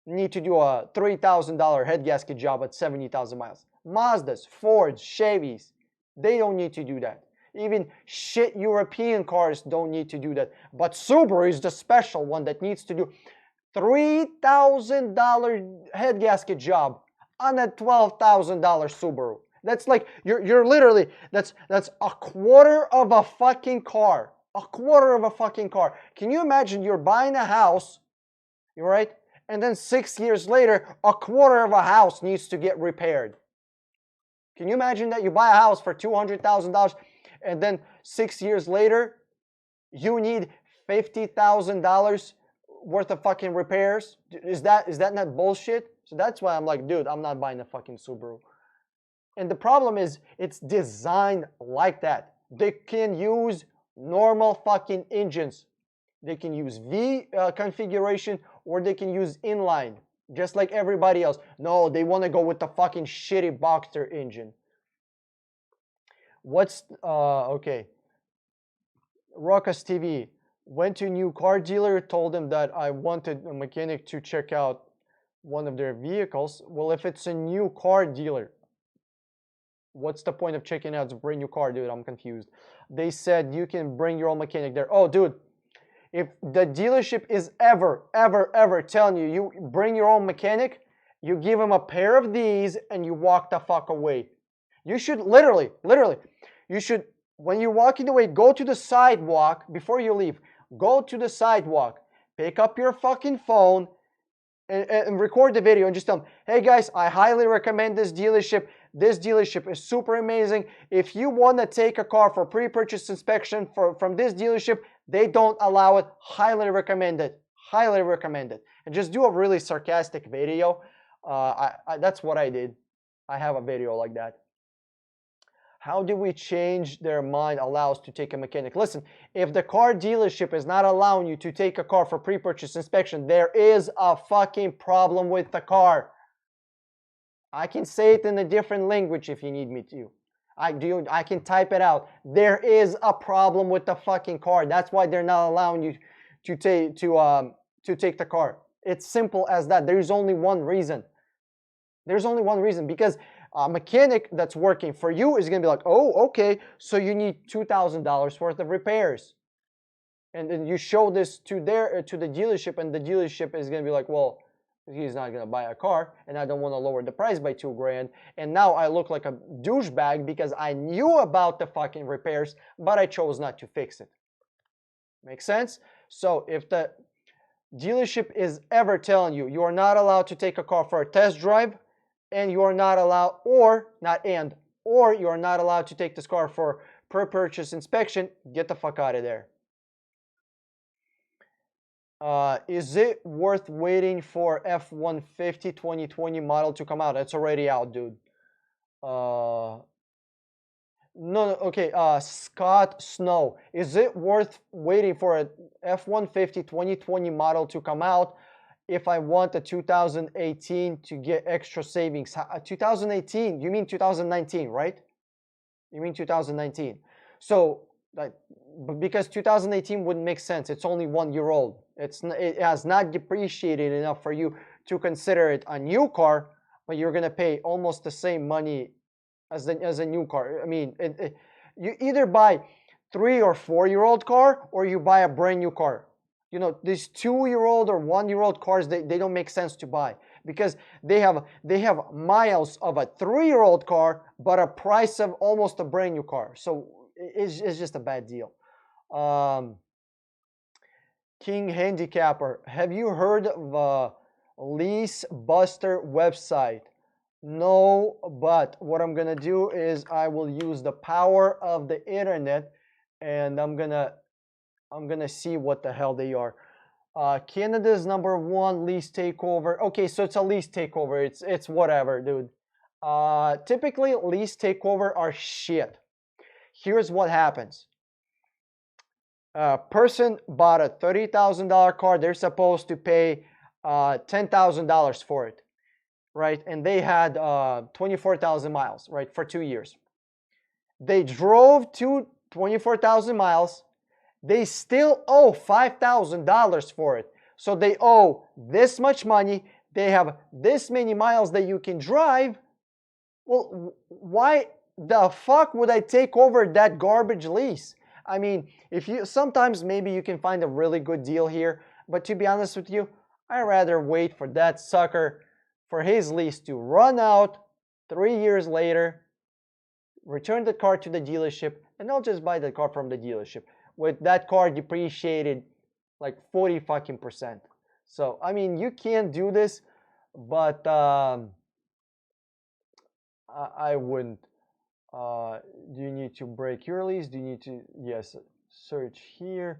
need to do a $3,000 head gasket job at 70,000 miles? Mazdas, Fords, Chevys, they don't need to do that. Even shit European cars don't need to do that. But Subaru is the special one that needs to do. $3,000 head gasket job on a $12,000 Subaru. That's like you're literally that's a quarter of a fucking car. A quarter of a fucking car. Can you imagine you're buying a house, right? And then 6 years later, a quarter of a house needs to get repaired. Can you imagine that you buy a house for $200,000 and then 6 years later, you need $50,000 worth of fucking repairs? Is that not bullshit? So that's why I'm like, dude, I'm not buying a fucking Subaru. And the problem is, it's designed like that. They can use normal fucking engines. They can use V configuration, or they can use inline, just like everybody else. No, they want to go with the fucking shitty Boxster engine. What's okay? Ruckus TV went to a new car dealer, told him that I wanted a mechanic to check out one of their vehicles. Well, if it's a new car dealer, what's the point of checking out a brand new car, dude? I'm confused. They said you can bring your own mechanic there. Oh, dude, if the dealership is ever telling you, you bring your own mechanic, you give them a pair of these and you walk the fuck away. You should literally, you should, when you're walking away, go to the sidewalk before you leave. Go to the sidewalk, pick up your fucking phone and record the video and just tell them, hey guys, I highly recommend this dealership. This dealership is super amazing. If you want to take a car for pre-purchase inspection from this dealership, they don't allow it. Highly recommend it. Highly recommend it. And just do a really sarcastic video. That's what I did. I have a video like that. How do we change their mind allows to take a mechanic? Listen, if the car dealership is not allowing you to take a car for pre-purchase inspection, there is a fucking problem with the car. I can say it in a different language if you need me to. I can type it out. There is a problem with the fucking car. That's why they're not allowing you to take the car. It's simple as that. There's only one reason. There's only one reason, because a mechanic that's working for you is going to be like, oh, okay, so you need $2,000 worth of repairs. And then you show this to the dealership, and the dealership is going to be like, well, he's not going to buy a car, and I don't want to lower the price by $2,000. And now I look like a douchebag because I knew about the fucking repairs, but I chose not to fix it. Make sense? So if the dealership is ever telling you are not allowed to take a car for a test drive, and you are not allowed, or you are not allowed to take this car for pre-purchase inspection, get the fuck out of there. Is it worth waiting for F-150 2020 model to come out? It's already out, dude. No, okay, Scott Snow. Is it worth waiting for a F-150 2020 model to come out if I want a 2018 to get extra savings? 2018, you mean 2019, right? You mean 2019. So, because 2018 wouldn't make sense. It's only 1 year old. It has not depreciated enough for you to consider it a new car, but you're going to pay almost the same money as a new car. I mean, you either buy 3 or 4 year old car, or you buy a brand new car. You know, these 2 year old or 1 year old cars, they don't make sense to buy, because they have miles of a 3 year old car, but a price of almost a brand new car. So it's just a bad deal. King Handicapper, have you heard of Lease Buster website? No, but what I'm gonna do is I will use the power of the internet, and I'm gonna see what the hell they are. Canada's #1 lease takeover. Okay, so it's a lease takeover. It's whatever, dude. Typically, lease takeover are shit. Here's what happens. A person bought a $30,000 car. They're supposed to pay $10,000 for it, right? And they had 24,000 miles, right, for 2 years. They drove to 24,000 miles. They still owe $5,000 for it. So they owe this much money. They have this many miles that you can drive. Well, why the fuck would I take over that garbage lease? I mean, sometimes maybe you can find a really good deal here, but to be honest with you, I'd rather wait for that sucker for his lease to run out 3 years later, return the car to the dealership, and I'll just buy the car from the dealership with that car depreciated like 40 fucking percent. So I mean, you can't do this, but I wouldn't. Do you need to break your lease? Do you need to, yes, search here.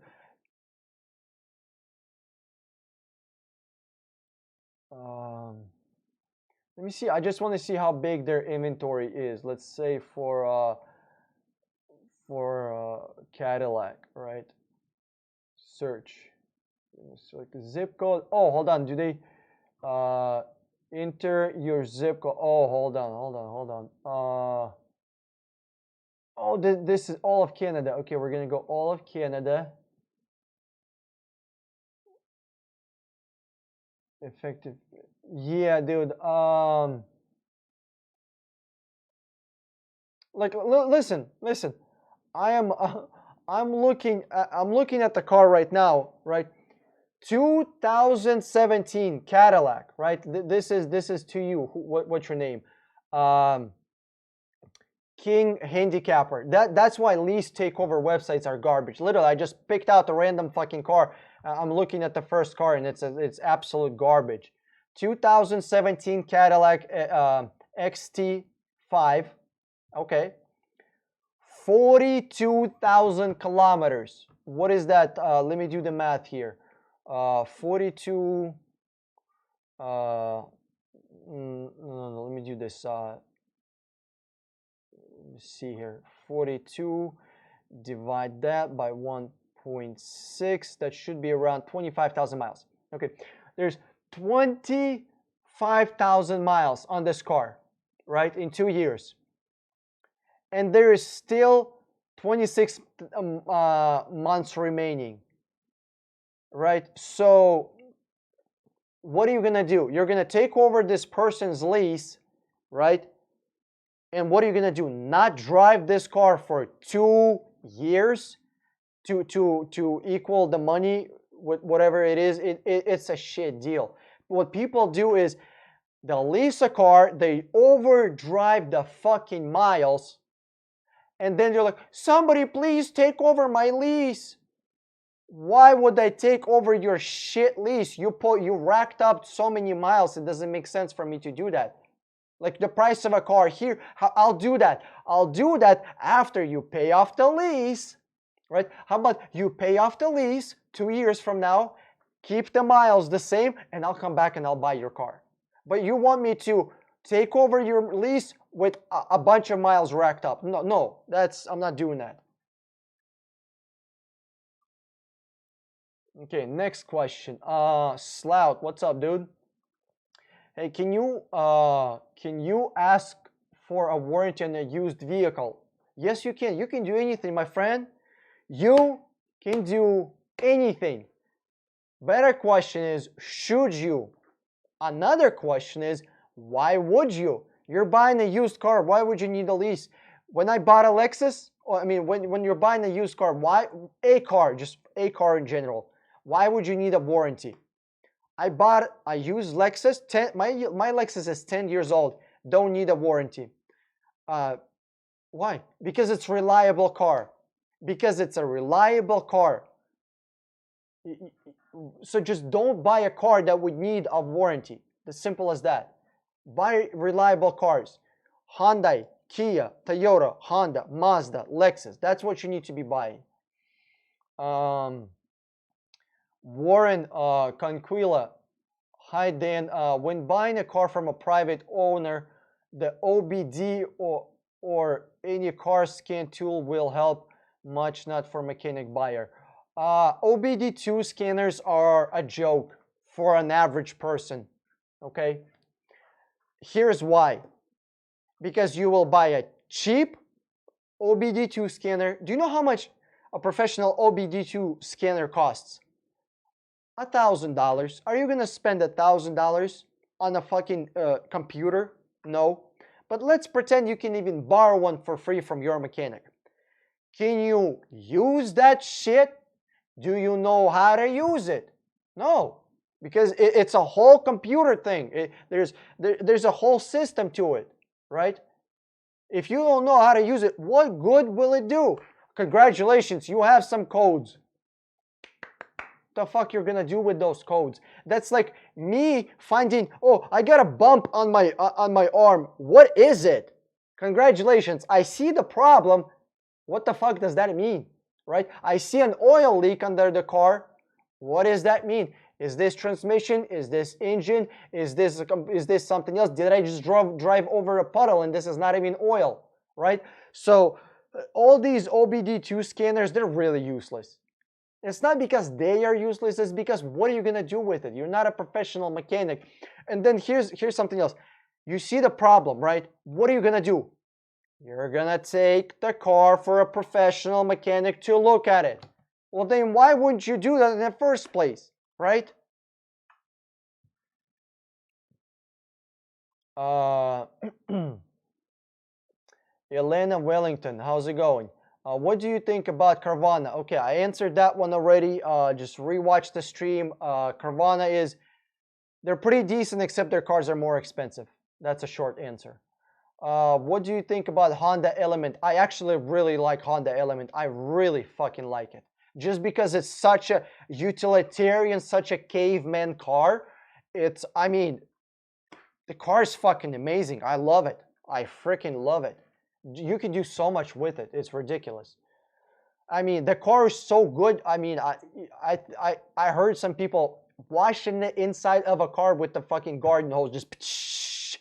Let me see. I just want to see how big their inventory is. Let's say for Cadillac, right? Search. So like zip code. Oh, hold on. Do they enter your zip code? Oh, hold on. Oh, this is all of Canada. Okay, we're gonna go all of Canada. Effective. Yeah, dude. Like, listen. I'm looking at the car right now, right? 2017 Cadillac, right? This is to you. What's your name? King Handicapper. That's why lease takeover websites are garbage. Literally, I just picked out a random fucking car. I'm looking at the first car and it's absolute garbage. 2017 Cadillac XT5. Okay. 42,000 kilometers. What is that? Let me do the math here. 42. No, let me do this. Let me see here. 42. Divide that by 1.6. That should be around 25,000 miles. Okay. There's 25,000 miles on this car, right? In 2 years. And there is still 26 months remaining, right? So what are you going to do? You're going to take over this person's lease, right? And what are you going to do? Not drive this car for 2 years to equal the money with whatever it is? It's a shit deal. What people do is they'll lease a car, they overdrive the fucking miles, and then you're like, somebody please take over my lease. Why would I take over your shit lease? You racked up so many miles, it doesn't make sense for me to do that. Like the price of a car here, I'll do that. I'll do that after you pay off the lease, right? How about you pay off the lease 2 years from now, keep the miles the same, and I'll come back and I'll buy your car. But you want me to take over your lease with a bunch of miles racked up. No, I'm not doing that. Okay, next question. Slout, what's up, dude? Hey, can you ask for a warranty on a used vehicle? Yes, you can. You can do anything, my friend. You can do anything. Better question is, should you? Another question is, why would you? You're buying a used car. Why would you need a lease? When I bought a Lexus, or I mean, when you're buying a used car, why just a car in general? Why would you need a warranty? I bought a used Lexus. My Lexus is 10 years old. Don't need a warranty. Why? Because it's a reliable car. Because it's a reliable car. So just don't buy a car that would need a warranty. As simple as that. Buy reliable cars. Hyundai, Kia, Toyota, Honda, Mazda, Lexus. That's what you need to be buying. Warren Conquila. Hi Dan. When buying a car from a private owner, the OBD or any car scan tool will help much, not for mechanic buyer. OBD2 scanners are a joke for an average person. Okay? Here's why. Because you will buy a cheap OBD2 scanner. Do you know how much a professional OBD2 scanner costs? $1,000. Are you gonna spend $1,000 on a fucking computer? No. But let's pretend you can even borrow one for free from your mechanic. Can you use that shit? Do you know how to use it? No. because it's a whole computer thing. There's a whole system to it, right? If you don't know how to use it, what good will it do? Congratulations, you have some codes. The fuck you're gonna do with those codes? That's like me finding, oh, I got a bump on my arm. What is it? Congratulations, I see the problem. What the fuck does that mean? Right? I see an oil leak under the car. What does that mean? Is this transmission? Is this engine? Is this something else? Did I just drive over a puddle and this is not even oil? Right? So all these OBD2 scanners, they're really useless. It's not because they are useless, it's because what are you gonna do with it? You're not a professional mechanic. And then here's something else. You see the problem, right? What are you gonna do? You're gonna take the car for a professional mechanic to look at it. Well, then why wouldn't you do that in the first place, right? Elena Wellington, how's it going? What do you think about Carvana? Okay, I answered that one already. Just rewatch the stream. Carvana they're pretty decent, except their cars are more expensive. That's a short answer. What do you think about Honda Element? I actually really like Honda Element. I really fucking like it. Just because it's such a utilitarian, such a caveman car. I mean, the car is fucking amazing. I love it. I freaking love it. You can do so much with it. It's ridiculous. I mean, the car is so good. I mean, I heard some people washing the inside of a car with the fucking garden hose. Just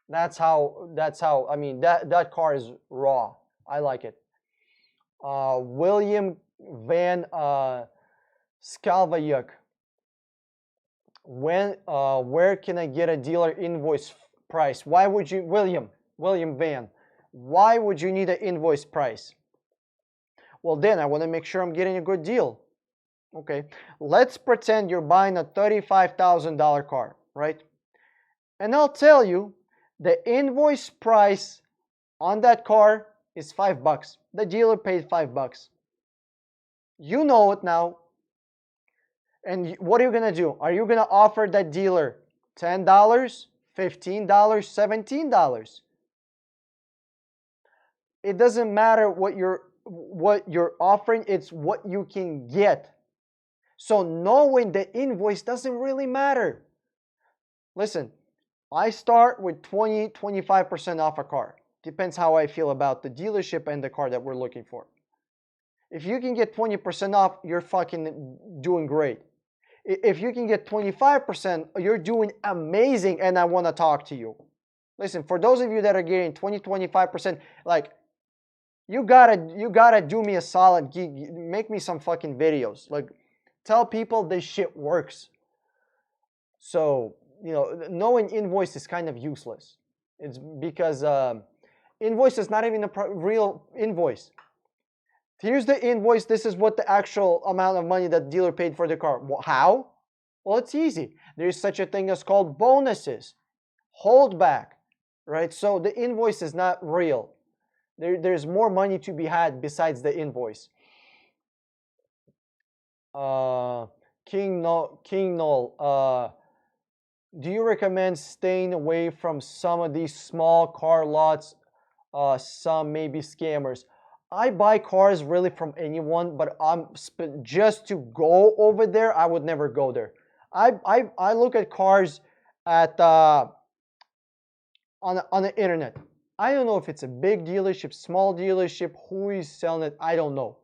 that's how. I mean, that car is raw. I like it. William Van Skalvayuk. Where can I get a dealer invoice price? Why would you, William Van? Why would you need an invoice price? Well, then I want to make sure I'm getting a good deal. Okay, let's pretend you're buying a $35,000 car, right? And I'll tell you, the invoice price on that car is $5. The dealer paid $5. You know it now. And what are you going to do? Are you going to offer that dealer $10, $15, $17? It doesn't matter what you're offering, it's what you can get. So knowing the invoice doesn't really matter. Listen, I start with 20-25% off a car. Depends how I feel about the dealership and the car that we're looking for. If you can get 20% off, you're fucking doing great. If you can get 25%, you're doing amazing, and I want to talk to you. Listen, for those of you that are getting 20-25%, like, you gotta do me a solid, make me some fucking videos. Like, tell people this shit works. So, you know, knowing invoice is kind of useless. It's because invoice is not even a real invoice. Here's the invoice. This is what the actual amount of money that dealer paid for the car. How? Well, it's easy. There's such a thing as called bonuses, holdback, right? So the invoice is not real. There's more money to be had besides the invoice. King Null, do you recommend staying away from some of these small car lots? Some may be scammers. I buy cars really from anyone, but just to go over there, I would never go there. I look at cars at on the internet. I don't know if it's a big dealership, small dealership, who is selling it. I don't know.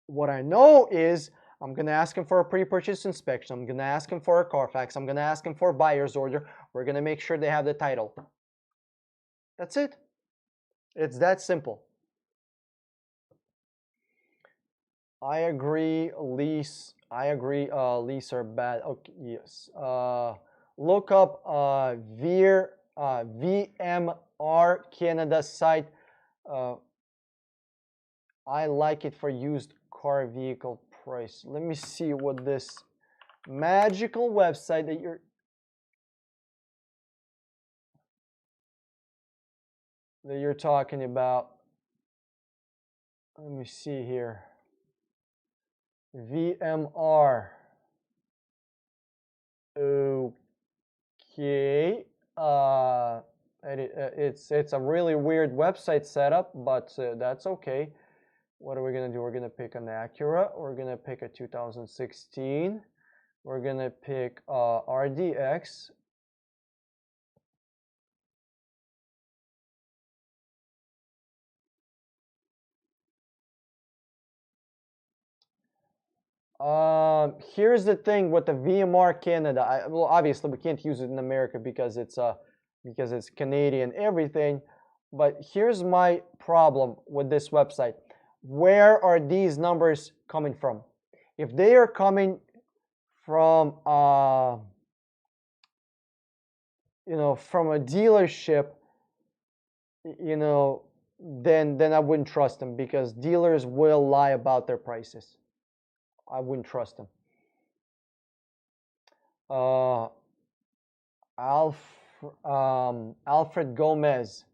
What I know is I'm going to ask him for a pre-purchase inspection. I'm going to ask him for a Carfax. I'm going to ask him for a buyer's order. We're going to make sure they have the title. That's it. It's that simple. I agree, lease. Lease are bad. Okay, yes. Look up VMR Canada site. I like it for used car vehicle price. Let me see what this magical website that you're talking about. Let me see here. VMR. Okay. It's a really weird website setup, but that's okay. What are we gonna do? We're gonna pick an Acura. We're gonna pick a 2016. We're gonna pick RDX. Here's the thing with the VMR Canada. Well, obviously we can't use it in America because it's Canadian everything. But here's my problem with this website. Where are these numbers coming from? If they are coming from from a dealership, then I wouldn't trust them because dealers will lie about their prices. I wouldn't trust them. Alfred Gomez.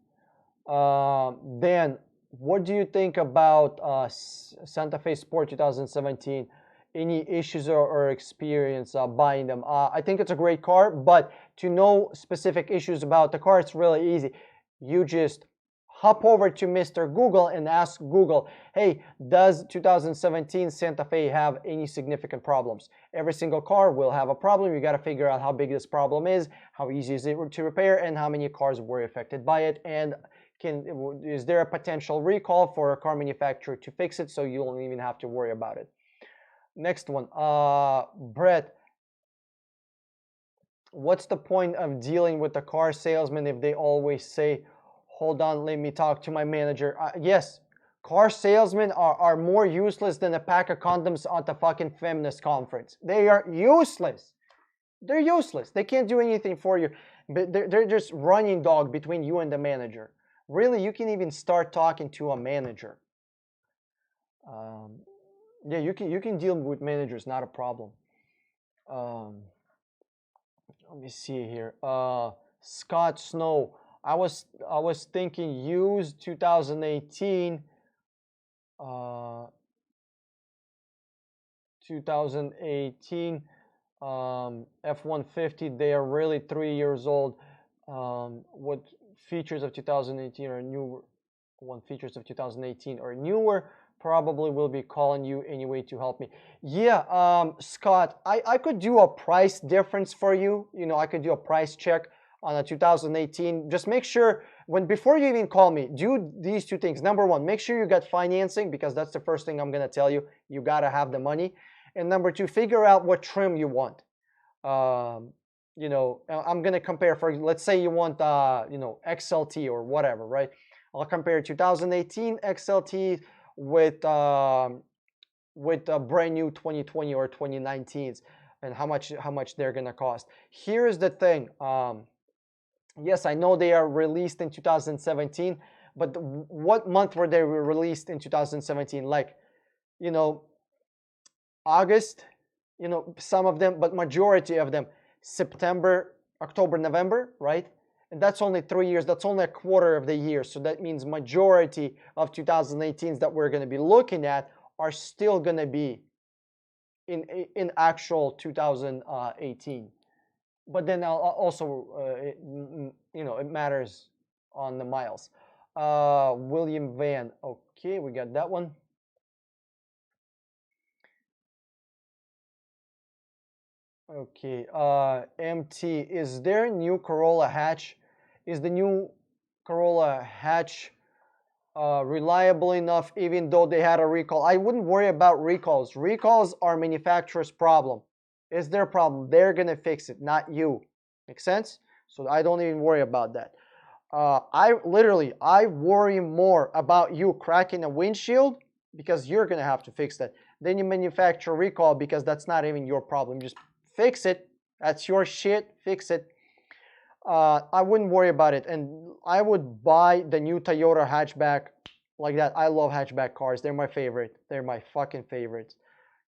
Dan, what do you think about Santa Fe Sport 2017? Any issues or experience buying them? I think it's a great car, but to know specific issues about the car, it's really easy. You just hop over to Mr. Google and ask Google, hey, does 2017 Santa Fe have any significant problems? Every single car will have a problem. You got to figure out how big this problem is, how easy is it to repair, and how many cars were affected by it, and is there a potential recall for a car manufacturer to fix it so you don't even have to worry about it. Next one, Brett, what's the point of dealing with the car salesman if they always say, hold on, let me talk to my manager? Yes, car salesmen are more useless than a pack of condoms at the fucking feminist conference. They are useless. They're useless. They can't do anything for you. But they're just running dog between you and the manager. Really, you can even start talking to a manager. Yeah, you can deal with managers, not a problem. Let me see here. Scott Snow. I was thinking used 2018. 2018 F-150. They are really 3 years old. What features of 2018 are newer? Features of 2018 or newer? Probably will be calling you anyway to help me. Yeah, Scott, I could do a price difference for you. I could do a price check on a 2018. Just make sure before you even call me, do these two things. Number one, make sure you get financing because that's the first thing I'm gonna tell you. You gotta have the money. And number two, figure out what trim you want. I'm gonna compare for, let's say you want XLT or whatever, right? I'll compare 2018 XLT with a brand new 2020 or 2019s and how much they're gonna cost. Here's the thing. Yes, I know they are released in 2017, but what month were they released in 2017? Like, August, some of them, but majority of them September, October, November, right? And that's only 3 years. That's only a quarter of the year. So that means majority of 2018s that we're going to be looking at are still going to be in actual 2018. But then also, it matters on the miles. William Van. Okay, we got that one. Okay, MT, is there new Corolla hatch? Is the new Corolla hatch reliable enough even though they had a recall? I wouldn't worry about recalls. Recalls are manufacturer's problem. It's their problem. They're going to fix it, not you. Make sense? So I don't even worry about that. I worry more about you cracking a windshield because you're going to have to fix that. Then you manufacture recall because that's not even your problem. Just fix it. That's your shit. Fix it. I wouldn't worry about it. And I would buy the new Toyota hatchback like that. I love hatchback cars. They're my favorite. They're my fucking favorites.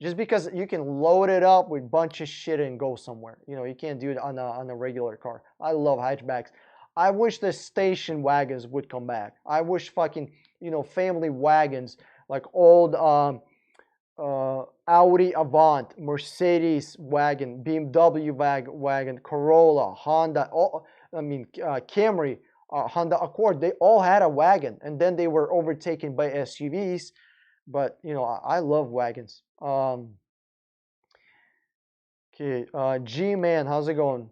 Just because you can load it up with a bunch of shit and go somewhere. You can't do it on a regular car. I love hatchbacks. I wish the station wagons would come back. I wish fucking, family wagons, like old Audi Avant, Mercedes wagon, BMW wagon, Corolla, Honda, Camry, Honda Accord, they all had a wagon, and then they were overtaken by SUVs. But you know, I love wagons. Okay, G-Man, how's it going?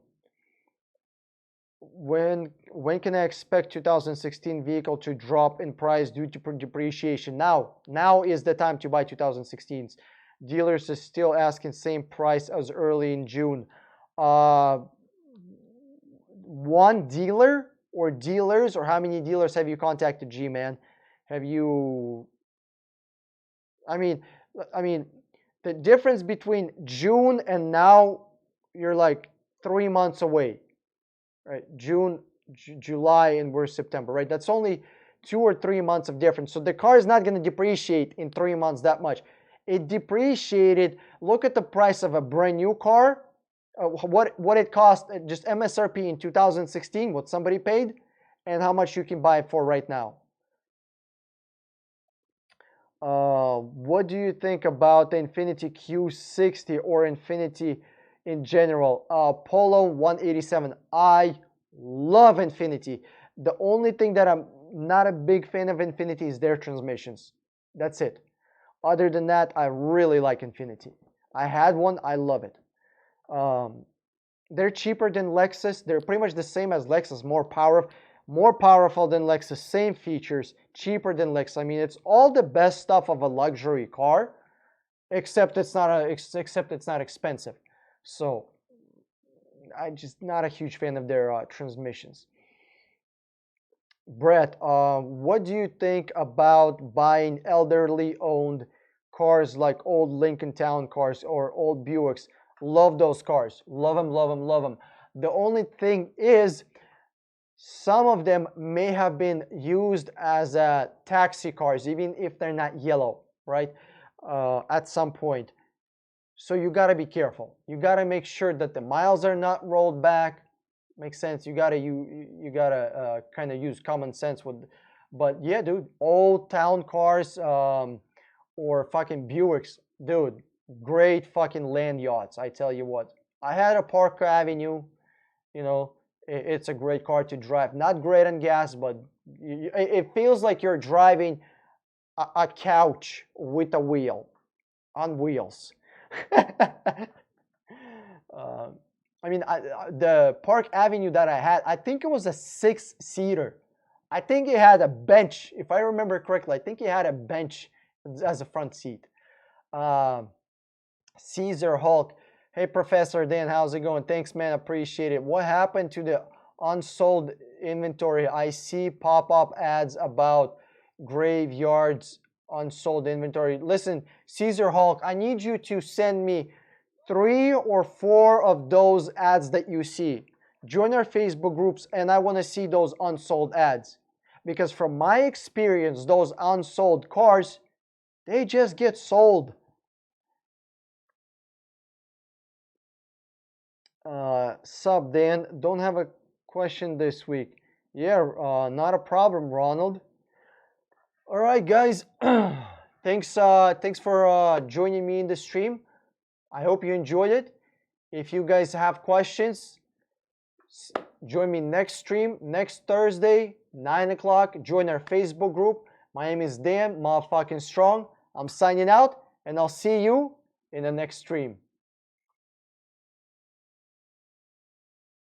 When can I expect 2016 vehicle to drop in price due to depreciation? Now is the time to buy 2016s. Dealers are still asking same price as early in June. One dealer or dealers, or how many dealers have you contacted, G-Man? Have you? I mean, I mean, the difference between June and now, you're like 3 months away, right? June, July, and we're September, right? That's only 2 or 3 months of difference. So the car is not going to depreciate in 3 months that much. It depreciated. Look at the price of a brand new car. What it cost, just MSRP in 2016, what somebody paid, and how much you can buy it for right now. What do you think about the Infiniti Q60 or Infiniti in general? Polo 187. I love Infiniti. The only thing that I'm not a big fan of Infiniti is their transmissions. That's it. Other than that, I really like Infiniti. I had one. I love it. They're cheaper than Lexus. They're pretty much the same as Lexus. More powerful than Lexus. Same features. Cheaper than Lexus. I mean, it's all the best stuff of a luxury car, except it's not expensive. So I'm just not a huge fan of their transmissions. Brett, what do you think about buying elderly owned cars like old Lincoln Town cars or old Buicks? Love those cars. Love them, love them, love them. The only thing is, some of them may have been used as taxi cars, even if they're not yellow, right? At some point. So you got to be careful. You got to make sure that the miles are not rolled back. Makes sense. You gotta kind of use common sense with. But yeah, dude, old town cars or fucking Buicks, dude, great fucking land yachts. I tell you what, I had a Park Avenue. You know, it's a great car to drive. Not great on gas, but it feels like you're driving a couch with a wheel on wheels. I mean, the Park Avenue that I had, I think it was a 6-seater. I think it had a bench, if I remember correctly. I think it had a bench as a front seat. Caesar Hulk, hey Professor Dan, how's it going? Thanks, man, appreciate it. What happened to the unsold inventory? I see pop-up ads about graveyards unsold inventory. Listen, Caesar Hulk, I need you to send me 3 or 4 of those ads that you see. Join our Facebook groups, and I want to see those unsold ads. Because from my experience, those unsold cars, they just get sold. Sup, Dan? Don't have a question this week. Yeah, not a problem, Ronald. All right, guys. Thanks for joining me in the stream. I hope you enjoyed it. If you guys have questions, join me next stream, next Thursday, 9 o'clock. Join our Facebook group. My name is Dan, motherfucking strong. I'm signing out, and I'll see you in the next stream.